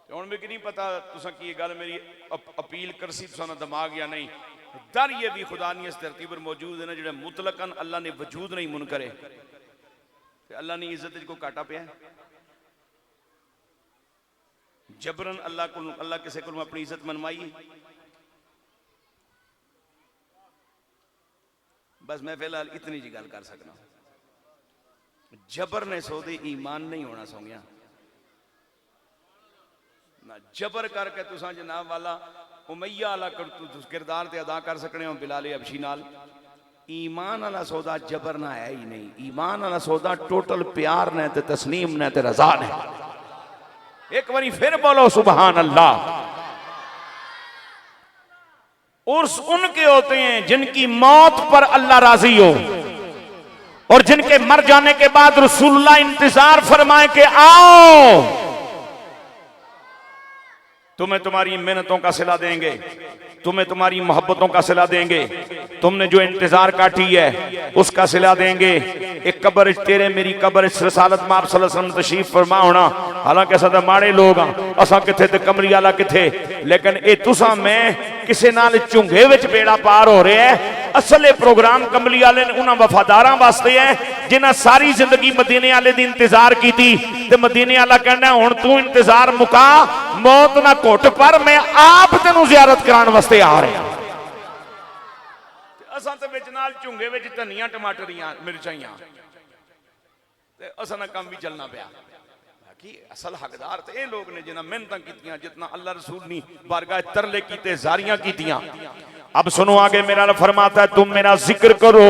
हुण भी नहीं पता तुसा की गल मेरी अपील करसी तुसा दिमाग या नहीं। डर ये भी खुदा नहीं इस धरती पर मौजूद है ना जो मुतलकन अल्लाह ने वजूद नहीं मुन करे, अल्लाह ने इज्जत को काटा पिया जबरन। अल्लाह किसी को अपनी इज्जत मनवाई। बस मैं फिलहाल इतनी जी गल कर सकना। जबर ने सौदे ईमान नहीं होना सौ गया ना, जबर करके तुसा जनाब वाला उमैया वाला किरदार ते अदा कर सकने हो बिलाल हबशी नाल। ईमान वाला सौदा जबर ना है ही नहीं। ईमान वाला सौदा टोटल प्यार ने ते तस्लीम ने ते रजा ने। एक बारी फिर बोलो सुभान अल्लाह। उर्स उनके होते हैं जिनकी मौत पर अल्लाह राजी हो और जिनके मर जाने के बाद रसूलुल्लाह इंतजार फरमाए कि आओ तुम्हें तुम्हारी मेहनतों का सिला देंगे, तुम्हें तुम्हारी मोहब्बतों का सिला देंगे, तुमने जो इंतजार काटी है उसका सिला देंगे। एक कब्र तेरे मेरी कब्र रसालत में आप सल्लल्लाहु अलैहि वसल्लम तशरीफ फरमा होना, हालांकि असा माड़े लोग हाँ, असा किथे ते कमरी वाला किथे, लेकिन ये तुसा मैं किसे नाल झुंगे विच बेड़ा पार हो रहा है। असले प्रोग्राम कमली वाले ने उन्हां वफादारां वास्ते है जिन्हां सारी जिंदगी मदीने वाले दी इंतजार कीती ते मदीने वाला कहना हुण तू इंतजार मुका, मौत ना घुट पर मैं आप तेनू जियारत कराने वास्ते आ रहा। असां ते विच नाल झुंगे विच धनिया टमाटरियां मिर्चाइयां ते असां दा काम भी चलना पिया। कि असल हकदार तो ये लोग ने जिन्हें मेहनत कीतियां, जितना अल्लाह रसूल ने बारगाह तरले कीते, जारियां कीतियां। अब सुनो आगे मेरा फरमाता है तुम मेरा जिक्र करो,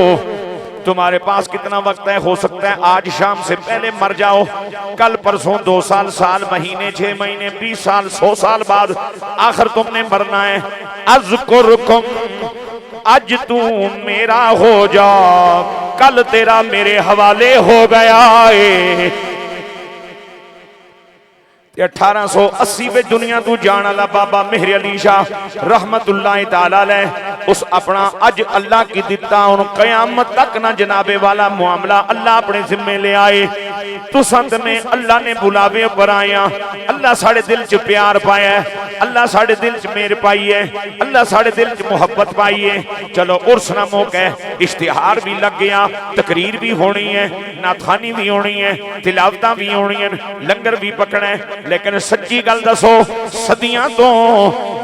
तुम्हारे पास कितना वक्त है, हो सकता है आज शाम से पहले मर जाओ, कल परसों 2 साल, साल महीने 6 महीने 20 साल 100 साल बाद आखिर तुमने मरना है। अज़कुरुकुम, आज तू मेरा हो जा, कल तेरा मेरे हवाले हो गया है। 1880 में दुनिया तू जान वाला बाबा मेहर अली शाह रहमतुल्लाह ताला अलैह उस अपना अज अल्लाह की दिता हुन कयामत तक ना जनाबे वाला मामला अल्लाह अपने जिम्मे ले आए। तुसंत ने अल्लाह ने बुलावे पर आया, अल्लाह साढ़े दिल च प्यार पाया है, अल्लाह साढ़े दिल च मेहर पाई है, अल्लाह साढ़े दिल च मुहब्बत पाई है। चलो उर्स ना मौका है, इश्तिहार भी लग गया, तकरीर भी होनी है, नाथानी भी होनी है, तिलावत भी होनी है, लंगर भी पकना है। लेकिन सच्ची गल दसो, सदियां तो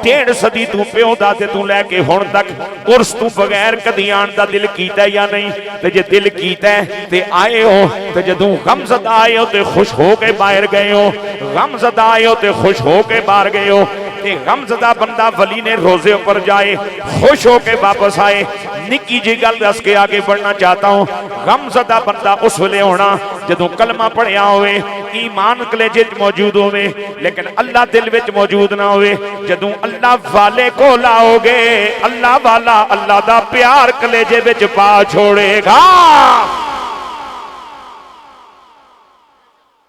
1.5 सदी तू प्यो दादे तू लैके हुण तक उर्स तू बगैर कदी आण दा दिल कीता या नहीं? ते जे दिल कीता ते आए हो, ते जदों गमज़दा आए हो ते खुश हो के बाहर गए हो, गमज़दा आए हो ते खुश हो के बाहर गए हो। ते गमज़दा बंदा वली ने रोजे पर जाए, खुश हो के वापस आए। निक्की जी गल दस के आगे बढ़ना चाहता हूँ। गमज़दा बंदा उस वेले होना जदों कलमा पढ़िया होवे, ईमान कलेजे च मौजूद होवे, लेकिन अल्लाह दिल विच मौजूद ना होवे। जदों अल्लाह वाले को लाओगे, अल्लाह वाला अल्लाह दा प्यार कलेजे विच पा छोड़ेगा।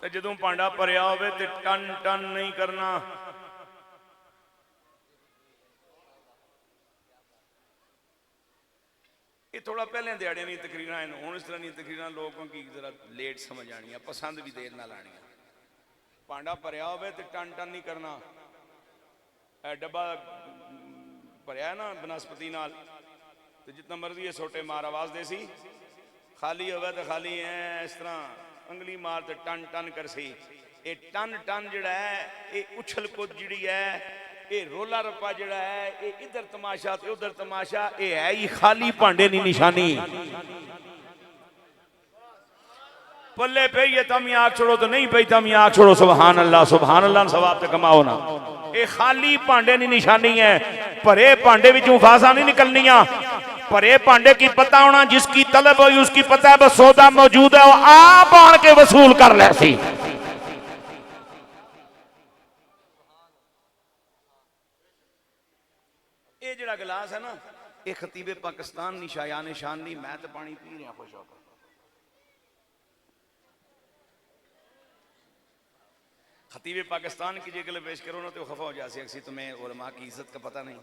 ते जदों भांडा भरिया होवे ते टन टन नहीं करना। ये थोड़ा पहले दिहाड़ियां नहीं तकरीरां हुण इस तरह नहीं तकरीरां लोगों की जरा लेट समझ आनी, पसंद भी देर नाल आनी। भांडा भरिया होवे ते टन टन नहीं करना। डब्बा भरिया ना बनस्पति नाल ते जितना मर्जी है सोटे मार आवाज दे सी, खाली होवे तो खाली है इस तरह अंगली मार ते टन टन कर सी। ये टन टन जिहड़ा है ये उछल कूद जिहड़ी है, ये रोला रप्पा जिहड़ा है, ये इधर तमाशा ते उधर तमाशा, ये है ही खाली भांडे दी निशानी। पल्ले पे ये तम आग छोड़ो तो नहीं पे तम आग छोड़ो, सुभान अल्लाह सवाब ते कमाओ ना। ये खाली भांडे दी निशानी है। भरे भांडे विचों फासा नहीं निकलनिया। भरे भांडे की पता होना, जिसकी तलब हुई उसकी पता है बस सौदा मौजूद है, वो आप आन के वसूल कर ले सी। ये जिहड़ा गिलास है ना, ये खतीबे पाकिस्तान निशायान शान नहीं, मैं तो पानी पी रहा खुश होकर। खतीबे पाकिस्तान की जे गल पेश करो ना तो खफा हो जासी, अक्सी तुम्हें उलमा की इज्जत का पता नहीं।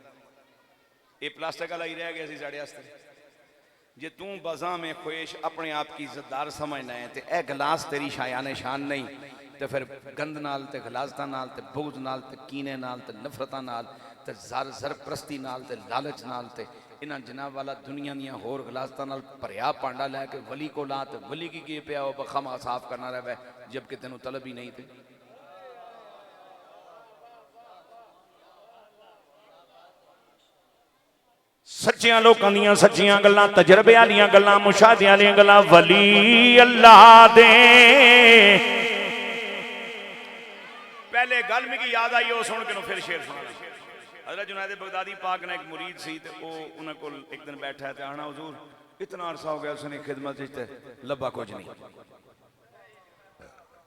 ये प्लास्टिक वाला ही रह गया सी साढ़े वास्ते। जे तू बजा में ख्वेश अपने आप की इज्जतदार समझना है तो यह गिलास तेरी शायान शान नहीं, तो फिर गंद नाल ते गलाजता नाल ते बुग़्ज़ नाल ते कीने नाल ते नफरतां नाल ते सरप्रस्ती नाल ते लालच नाल ते इन्हां जनाब वाला दुनिया दियां होर गलाजतां नाल भरिया भांडा लैके वली को ला ते वली की पिया हो बखमा साफ करना रहे, जबकि तेनों तलब ही नहीं थी। सच्चियां लोकां दियां सच्चियां गल्लां, तजरबे वालियां गल्लां, मुशाहदे वालियां गल्लां, वली अल्लाह दे। पहले गल मिगी याद आई, वो सुन के फिर शेर सुना। हज़रत जुनैद बगदादी पाक ने एक मुरीद सी ते वो उन्हां कोल एक दिन बैठा है ते आना हुजूर इतना अरसा हो गया उसने खिदमत ते लब्बा कुछ नहीं।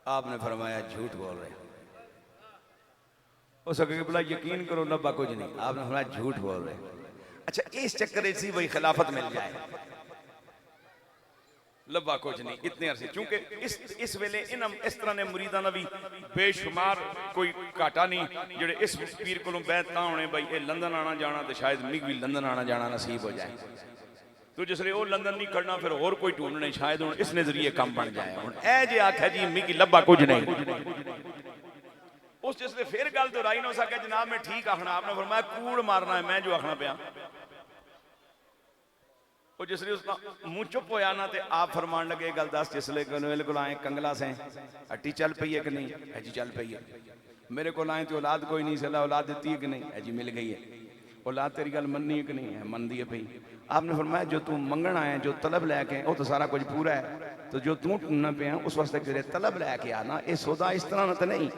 आपने फरमाया झूठ बोल रहे। हो सके कि बोला यकीन करो लब्बा कुछ नहीं। आपने फरमाया झूठ बोल रहे। अच्छा इस चक्कर से वही खिलाफत मिल जाए। लब्बा कुछ नहीं इतने अरसे, चूंकि इस वेले इन इस तरह ने मुरीदा भी बेशुमार कोई घाटा नहीं जेडे इस पीर को बैत ना होने भाई ये लंदन आना जाना तो शायद मिग भी लंदन आना जाना नसीब हो जाए। तो जिसले वो लंदन नहीं करना फिर और कोई ढूंढने शायद हुण इस नजरिए काम बन जाए। हुण ए जे आख्या जी मिगी लब्बा कुछ नहीं, उस जिसले फिर गल दोहराई ना सके जनाब मैं ठीक आखना, आपने फरमाया कूड़ मारना है मैं जो आखना पिया। वो जिसले उसका मुंह चुप होया ना ते आप फरमान लगे गल दस जिसले मेरे को आए कंगला से हट्टी चल पई है कि नहीं है जी चल पई है, मेरे को आए तो औलाद कोई नहीं सला औलाद दी है कि नहीं है जी मिल गई है, औलाद तेरी गल मननी है कि नहीं है मनदी है पई। आपने फरमाया जो तू मंगण आया जो तलब लैके वो तो सारा कुछ पूरा है, तो जो तू ढूंढना पिया उस वास्ते तेरे तलब लैके आना ये सौदा इस तरह ना तो नहीं।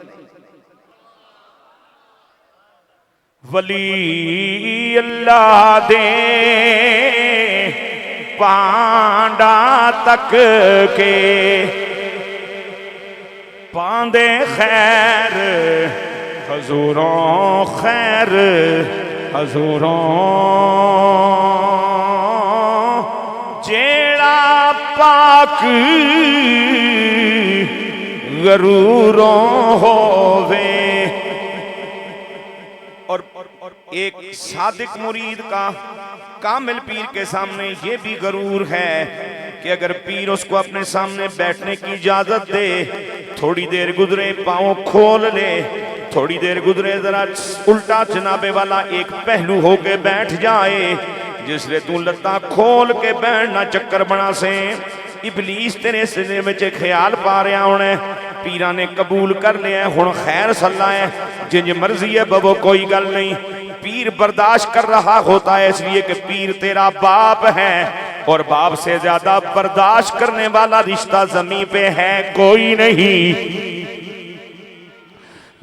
वली अल्लाह दे पांडा तक के पांदे खैर हजूरों खैर हजूरों जेड़ा पाक गरूरों होवे। और एक सादिक मुरीद का कामिल पीर के सामने ये भी गरूर है कि अगर पीर उसको अपने सामने बैठने की इजाजत दे, थोड़ी देर गुजरे पांव खोल ले, थोड़ी देर गुजरे जरा उल्टा जनाबे वाला एक पहलू होके बैठ जाए, जिसले तू लत्ता खोल के बैठना चक्कर बना से इबलीस तेरे सीने में ख्याल पा रहा होने पीरा ने कबूल कर लिया हुण खैर सल्ला है जिंज मर्जी है बबो कोई गल नहीं। पीर बर्दाश्त कर रहा होता है इसलिए कि पीर तेरा बाप है और बाप से ज्यादा बर्दाश्त करने वाला रिश्ता जमीन पे है कोई नहीं।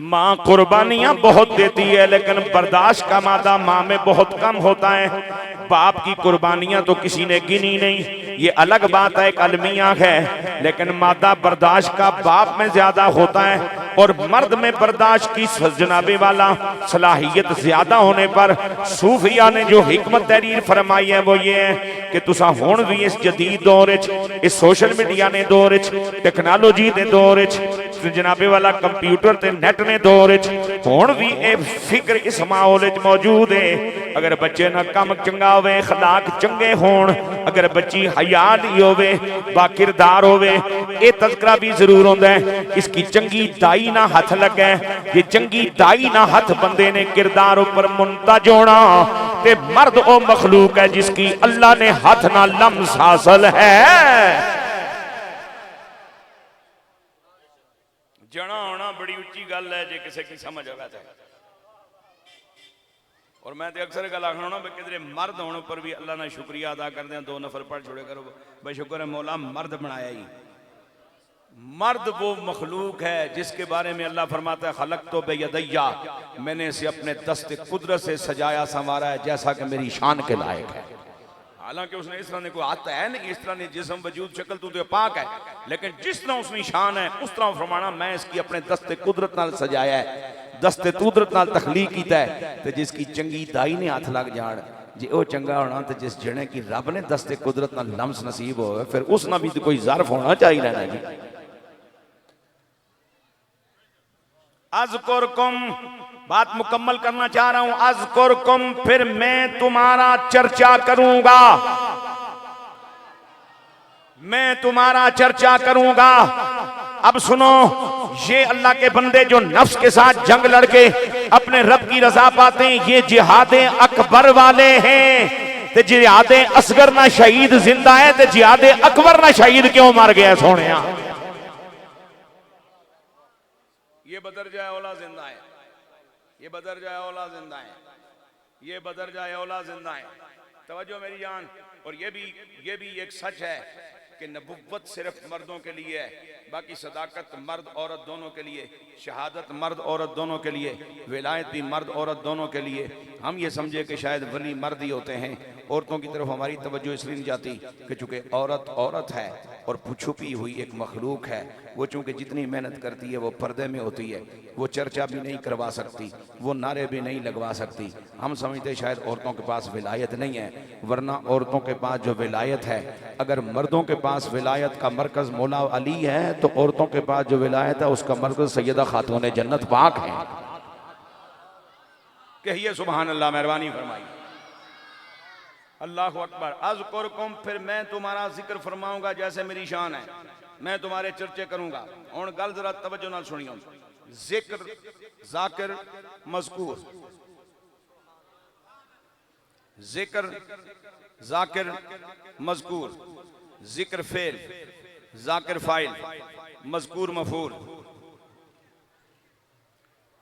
माँ कुर्बानियां बहुत देती है लेकिन बर्दाश्त का मादा माँ में बहुत कम होता है। बाप की कुर्बानियां तो किसी ने गिनी नहीं, ये अलग बात है, एक अलमिया है, लेकिन मादा बर्दाश्त का बाप में ज्यादा होता है। और मर्द में बर्दाश्त की जनाबे वाला सलाहियत ज्यादा होने पर सूफिया ने जो हिकमत तहरीर फरमाई है वो ये है कि तुसा हुण भी इस जदीद दौर इस सोशल मीडिया ने दौर टेक्नोलॉजी के दौर जनाबे वाला कंप्यूटर ते नेट ने दौर हुण भी ये फिक्र इस माहौल मौजूद है। अगर बच्चे ना कम चंगा होवे अखलाक चंगे होण, अगर बच्ची हयाली होवे बाकिरदार होवे, ये तज़किरा भी जरूर होंदा है। इसकी चंगी दाई ना हथ लगे, ये चंगी दाई ना हथ बंदे ने किरदार ऊपर मुंतज होना ते मर्द ओ मखलूक है जिसकी अल्लाह ने हाथ ना लम्स हासिल है। जना होना बड़ी उच्ची गल है जे किसी की समझ आवे तो। और मैं तो अक्सर गल आखना ना किधरे मर्द होने पर भी अल्लाह ने शुक्रिया अदा करते हैं, 2 नफर पढ़ छोड़े करो भाई शुक्र है मौला मर्द बनाया ही। मर्द वो मखलूक है जिसके बारे में अल्लाह फरमाता है खलक तो बेयदैया, मैंने इसे अपने दस्ते कुदरत से सजाया संवारा है जैसा कि मेरी शान के लायक है। हालांकि उसने इस तरह ने कोई आता है नहीं, इस तरह ने जिस्म वजूद शक्ल तो पाक है, लेकिन जिस तरह उसकी शान है उस तरह फरमाना मैं इसकी अपने दस्ते कुदरत नाल सजाया है, दस्ते कुदरत नाल तखलीक कीता है। ते जिसकी चंगी दाई ने हाथ लग जान जे ओ चंगा होना तो जिस जने की रब ने दस्ते कुदरत नाल लम्स नसीब होवे फिर उस ना भी तो कोई ज़र्फ होना चाहिए ना जी। अज़कुरकुम बात मुकम्मल करना चाह रहा हूं, अज़कुरकुम फिर मैं तुम्हारा चर्चा करूंगा, मैं तुम्हारा चर्चा करूंगा। अब सुनो, ये अल्लाह के बंदे जो नफ्स के साथ जंग लड़के अपने रब की रजा पाते हैं ये जिहादे अकबर वाले हैं। ते जिहादे असगर ना शहीद जिंदा है ते जिहादे अकबर ना शहीद क्यों मर गया सोने? ये बदर जाए औला जिंदा है, ये बदर जाए औला जिंदा है, ये बदर जाए औला जिंदा है। तवज्जो मेरी जान। और ये भी एक सच है कि नबुव्वत सिर्फ मर्दों के लिए है, बाकी सदाकत मर्द औरत दोनों के लिए, शहादत मर्द औरत दोनों के लिए, विलायती मर्द औरत दोनों के लिए। हम ये समझे कि शायद वली मर्द ही होते हैं, औरतों की तरफ हमारी तवज्जो इसलिए नहीं जाती कि चूंकि औरत औरत है, और छुपी हुई एक मखलूक है। वो चूंकि जितनी मेहनत करती है वो पर्दे में होती है, वो चर्चा भी नहीं करवा सकती, वो नारे भी नहीं लगवा सकती। हम समझते शायद औरतों के पास विलायत नहीं है, वरना औरतों के पास जो विलायत है, अगर मर्दों के पास विलायत का मरकज मौला अली है तो औरतों के पास जो विलायत है उसका मरकज सैयदा खातून जन्नत पाक है। कहिए सुभान अल्लाह, मेहरबानी फरमाइए। अल्लाह अकबर। अज़कुरकुम, फिर मैं तुम्हारा जिक्र फरमाऊंगा जैसे मेरी शान है, मैं तुम्हारे चर्चे करूंगा। और गल जरा तवज्जो नाल सुनियो। जिक्र, जाकिर, मज़कूर। जिक्र, जाकिर, मज़कूर। जिक्र फेल, जाकिर फाइल, मज़कूर मफूल।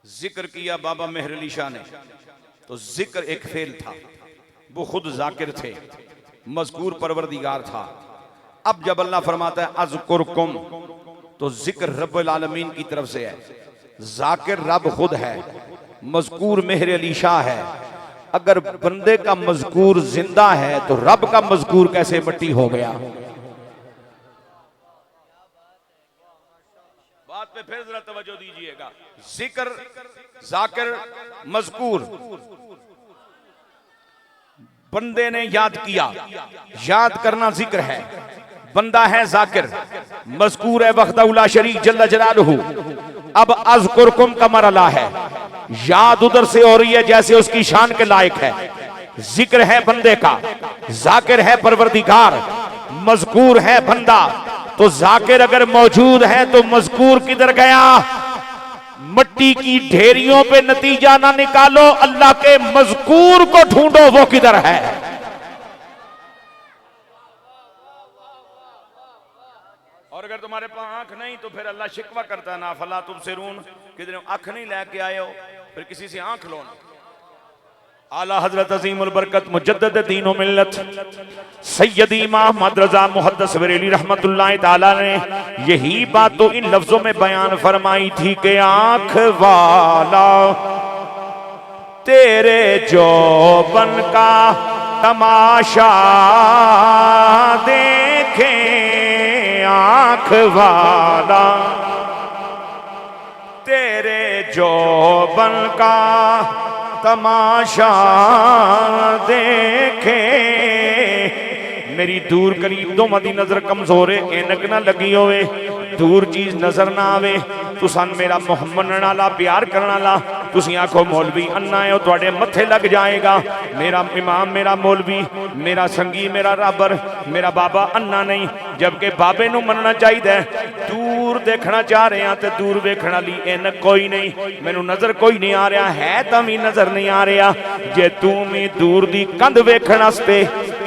जिक्र किया बाबा मेहर अली शाह ने तो जिक्र एक फेल था, वो खुद जाकिर थे, मज़कूर परवरदिगार था। अब जब अल्लाह फरमाता है अज़कुरकुम, तो जिक्र रब्बुल आलमीन की तरफ से है, जाकिर रब खुद है, मज़कूर मेहर अली शाह है। अगर बंदे का मज़कूर जिंदा है तो रब का मज़कूर कैसे मिट्टी हो गया? बात पे फिर जरा तवज्जो दीजिएगा। जिक्र, जाकिर, मज़कूर, बंदे ने याद किया, याद करना जिक्र है, बंदा है जाकिर, मज़कूर है वहदहुल्ला शरीक जल्ल जलालहू। अब अज़कुरकुम का मरला है, याद उधर से हो रही है जैसे उसकी शान के लायक है। जिक्र है बंदे का, जाकिर है परवरदिगार, मज़कूर है बंदा। तो जाकिर अगर मौजूद है तो मज़कूर किधर गया? मिट्टी की ढेरियों पे नतीजा ना निकालो, अल्लाह के मज़कूर को ढूंढो, वो किधर है? और अगर तुम्हारे पास आंख नहीं तो फिर अल्लाह शिकवा करता है ना फला तुम सिरून, किधर आंख नहीं लेके आए हो, फिर किसी से आंख लो ना। आला हजरत अजीमुल बरकत मुजद्दिद दीन व मिल्लत सैयदी इमाम मोहम्मद रजा मुहद्दिस बरेली रहमतुल्लाह ताला ने यही बात तो इन लफ्जों में बयान फरमाई थी कि आंख वाला तेरे जोबन का तमाशा देखे, आंख वाला तेरे जोबन का तमाशा देखे। मेरी दूर करीब दो मदी नजर कमजोर है, ऐनक ना लगी होवे, दूर चीज नजर ना आवे, तुसान मेरा मुहम्मद नाला प्यार करना ला, तुसी आखो मौलवी अन्ना है तुहाडे मथे लग जाएगा। मेरा इमाम, मेरा मौलवी, मेरा संगी, मेरा राबर, मेरा बाबा अन्ना नहीं, जबकि बाबे नू मनना चाहिए। दूर देखना चाह रहे हैं तो दूर वेखण वाली ऐनक कोई नहीं, मैनू नजर कोई नहीं आ रहा है, तो भी नजर नहीं आ रहा। जे तू भी दूर दी कंध वेखण वास्ते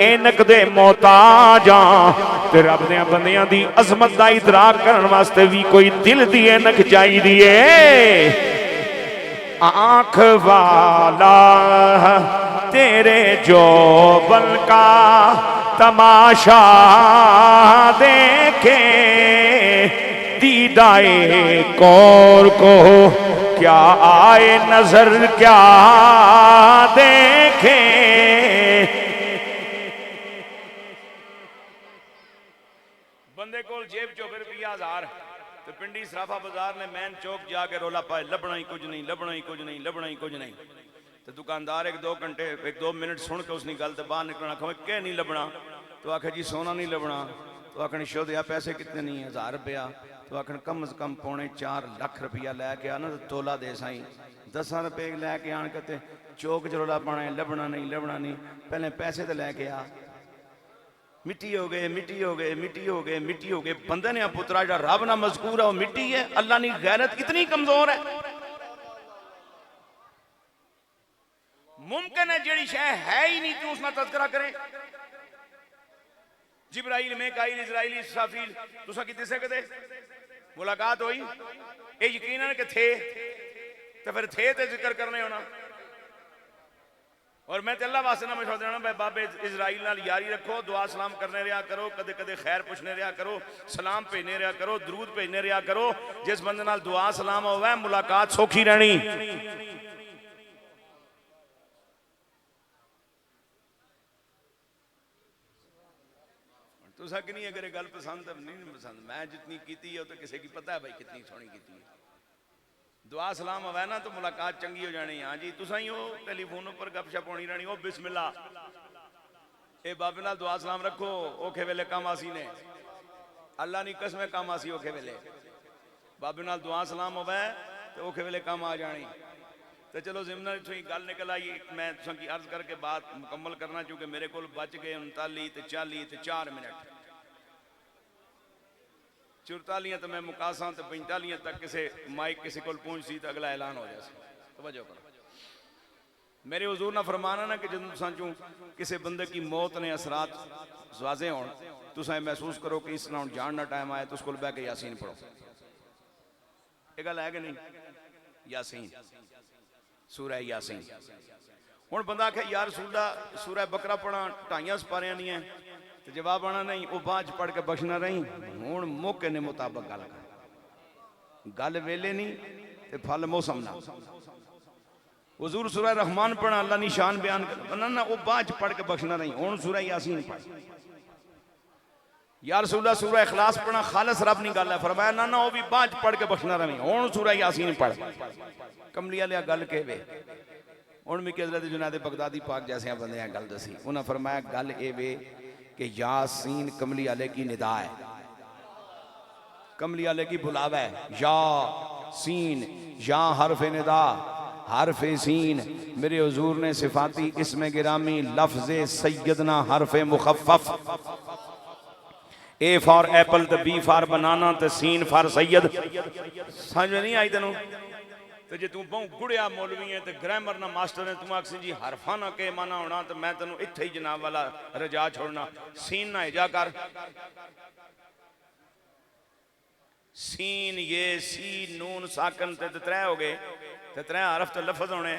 ऐनक दे मोहताज आ ते रब दे बंदियां दी अजमत दा इदराक करन वास्ते भी कोई दिल दी ऐनक चाहिए। आंख वाला तेरे जोबन का तमाशा देखे, दीदाए कौर को क्या आए नजर क्या देखे। बंदे को जेब चो रुपया 1000 तो पिंडी सराफा बाजार ने मैन चौक जाके रोला पाए, लभना ही कुछ नहीं, लभना ही कुछ नहीं, लभना ही कुछ नहीं। तो दुकानदार एक दो मिनट सुन के उसने गल तो बाहर निकलना, कहे क्या नहीं लभना? तो आखे जी सोना नहीं लभना। तो आखन शोध या पैसे कितने नहीं है? 1000 रुपया। तो आखन कम से कम 4.25 लाख रुपया लैके आना तो तोला दे साई। 10 रुपये लैके आन के चौक च रोला पाना, लभना नहीं, लभना नहीं। पहले पैसे तो लैके आ, मिट्टी हो गए, मिट्टी हो गए, मिट्टी हो गए, मिट्टी हो गए। बंदे ने पुत्रा जो रब ना मज़कूर है वो मिट्टी है। अल्लाह की गैरत कितनी कमजोर है। मुमकिन है जेड़ी शय है ही नहीं कि उसका तज़किरा करें। जिब्राइल, मीकाईल, इज़राइल, इसराफील तुसा कितने से कदे मुलाकात हुई? ये यकीनन के थे तो फिर थे तो जिक्र करने होना। और मैं तो अल्लाह वास्ते ना मशवरा देना, भाई बाबे इजराइल नाल यारी रखो, दुआ सलाम करने रहा करो, कदे कदे खैर पुछने रहा करो, सलाम भेजने रहा करो, दरूद भेजने रहा करो। जिस बंदे नाल दुआ सलाम होवे मुलाकात सौखी रहनी। तुसा कि नहीं अगर गल पसंद है नहीं पसंद, मैं जितनी की है तो किसी की पता है भाई कितनी सोहनी की है। दुआ सलाम आवे ना तो मुलाकात चंगी हो जानी। हाँ जी तुसा ही हो टेलीफोन पर गपशप होनी रहनी, हो बिस्मिल्ला ए बाबे नाल दुआ सलाम रखो, औखे वेले काम आसी ने, अल्लाह नी कसम काम आसी औखे वेले बाबे नाल दुआ सलाम होवे तो औखे वेले काम आ जानी। तो चलो जिमना इतों ही गल निकल आई, मैं तुसा की अर्ज करके बात मुकम्मल करना क्योंकि मेरे को बच गए 39 ते 40 ते 4 मिनट। 44 तो मैं मुकासा तो 45 तक किसी माइक किसी को पहुंच सी तो अगला ऐलान हो जाए। तवज्जो करो, मेरे हुजूर ना फरमाना ना कि जब तुसां किसी बंदे की मौत ने असरात वाजे होन तुसां महसूस करो कि इस नाल जान ना टाइम आया तो उसको बह के यासीन पढ़ो। ये गल है कि नहीं? यासीन सूरह यासीन। हुण बंदा आखे यार सूरह बकरा पढ़ा 2.5 सपारियां नहीं है तो जवाब आना नहीं वो बाद पढ़ के बख्शना नहीं। हुण मौके ने मुताबिक गल कर, गल वेले नहीं ते फल मौसम ना। हुजूर सूरह रहमान पढ़ा अल्लाह निशान बयान कर ना वो बाद पढ़ के बख्शना नहीं। हुण सूरह यासीन पढ़। या रसूलल्लाह सूरह इखलास पढ़ा खालिस रब नहीं गल है, फरमाया ना ना वो भी बाद पढ़ के बख्शना नहीं। हुण सूरह यासीन पढ़। कमली वाले गल कहवे हुण भी हज़रत जुनैद बगदादी पाक जैसे बंदे गल दसी, उन्हें फरमाया गल ये वे कि यासीन कमली वाले की निदा है, कमली वाले की बुलावा है। या सीन या हरफ निदा हरफ सीन। मेरे हुजूर ने सिफाती इसमें गिरामी लफ्ज़ सैयदना हरफ मुखफ़फ़, ए फॉर एप्पल तो बी फॉर बनाना तो सीन फॉर सैयद। समझ में नहीं आई तेनू? तो जे तू बहु गुड़िया मौलवी है तो ग्रामर ना मास्टर है, तू आखसी जी हरफा ना के माना होना तो मैं तेन इत्थे ही जनाब वाला रजा छोड़ना। सीन ना हिजा कर, सीन ये सी नून साकन ते त्रै हो गए ते त्रै हरफ तो लफज होने।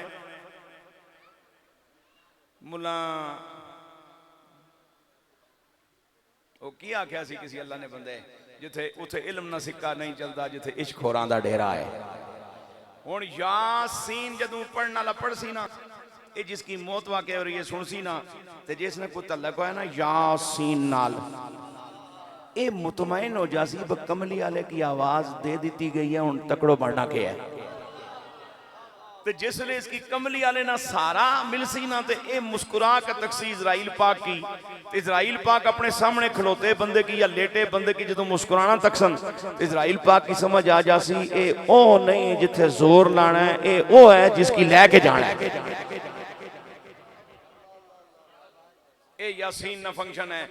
मुला वो की आख्या सी किसी अल्लाह ने बंदे जिथे उथे इल्म ना सिक्का नहीं चलता जिथे इश्क होरां दा डेरा है। हुण यासीन जदों पढ़ने वाला पढ़ सी ना ये जिसकी मौत वाकई हो रही है सुन सी ना ते जिसने कोई तल्लक होया ना यासीन नाल ये मुतमईन हो जासी कमली वाले की आवाज दे दी गई है। हुण तकड़ो बनना क्या है? तो जिसले इसकी कमली वाले ना सारा मिल सी ना तो ये मुस्कुरा के तकसी इजराइल पाक की। इजराइल पाक अपने सामने खलोते बंदे की या लेटे बंदे की जो मुस्कुराना तकसन इजराइल पाक की समझ आ जासी ए ओ नहीं जिथे जोर लाना है, ए ओ है जिसकी लैके जाना है। ए यासीन ना फंक्शन है,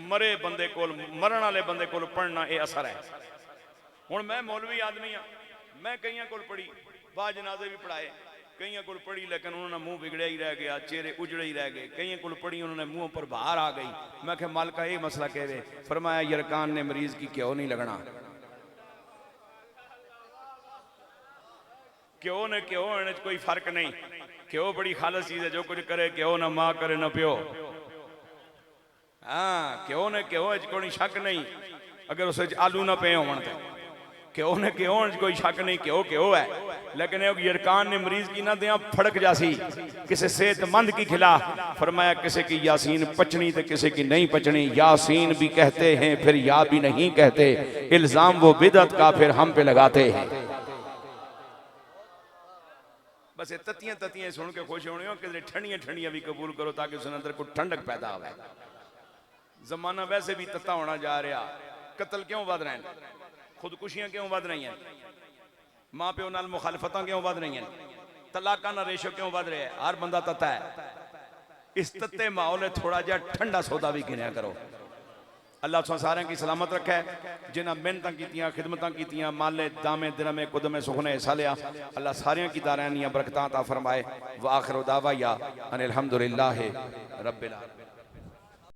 मरे बंदे को मरण वाले बंदे को पढ़ना ये असर है। हुण मैं मौलवी आदमी हाँ, मैं कईयां को पढ़ी बाद जनाजे भी पढ़ाए, कईयां को पढ़ी लेकिन उन्होंने मुंह बिगड़े ही रह गया, चेहरे उजड़े ही रह गए। कईयां को पढ़ी उन्होंने मुंह पर बाहर आ गई। मैं क्या मालिका ये मसला कहे? फरमाया यरकान ने मरीज की क्यों नहीं लगना, क्यों ने क्यों होने कोई फर्क नहीं। क्यों बड़ी खालस चीज है, जो कुछ करे क्यों ना माँ करे ना प्यो। हाँ क्यों ने क्यों कोई शक नहीं, अगर उस आलू ना पे होवन तो क्यों ने क्यों कोई शक नहीं, क्यों क्यों है। लेकिन यरकान ने मरीज की ना दिया फड़क जासी किसी सेहतमंद की खिला। फरमाया किसी की यासीन पचनी तो किसी की नहीं पचनी। यासीन भी कहते हैं फिर या भी नहीं कहते, इल्जाम वो बिदअत का फिर हम पे लगाते हैं। बस ततियां ततियां सुन के खुश होने हो कि ठंडियां ठंडियां भी कबूल करो ताकि उस अंदर कोई ठंडक पैदा हो। जमाना वैसे भी तत्ता होना जा रहा, कत्ल क्यों बढ़ रहे हैं, खुदकुशियां क्यों बढ़ रही हैं, माँ प्यो नाल मुखालफत क्यों बढ़ रही हैं, तलाका ना रेशो क्यों बढ़ रहे हैं। हर बंदा तत्ता है। इस तत्ते माहौल थोड़ा जा ठंडा सौदा भी गिनया करो। अल्लाह तुम सारे की सलामत रखे, जिन्हें मेहनत की खिदमत की माले दामे दिरमे कुदमे सुखने हिस्सा लिया। अल्लाह सारिया की दारानियां बरकतां अता फरमाए। व आखिर दावा या अनिल हम्दुलिल्लाह रब्बिल आलमीन।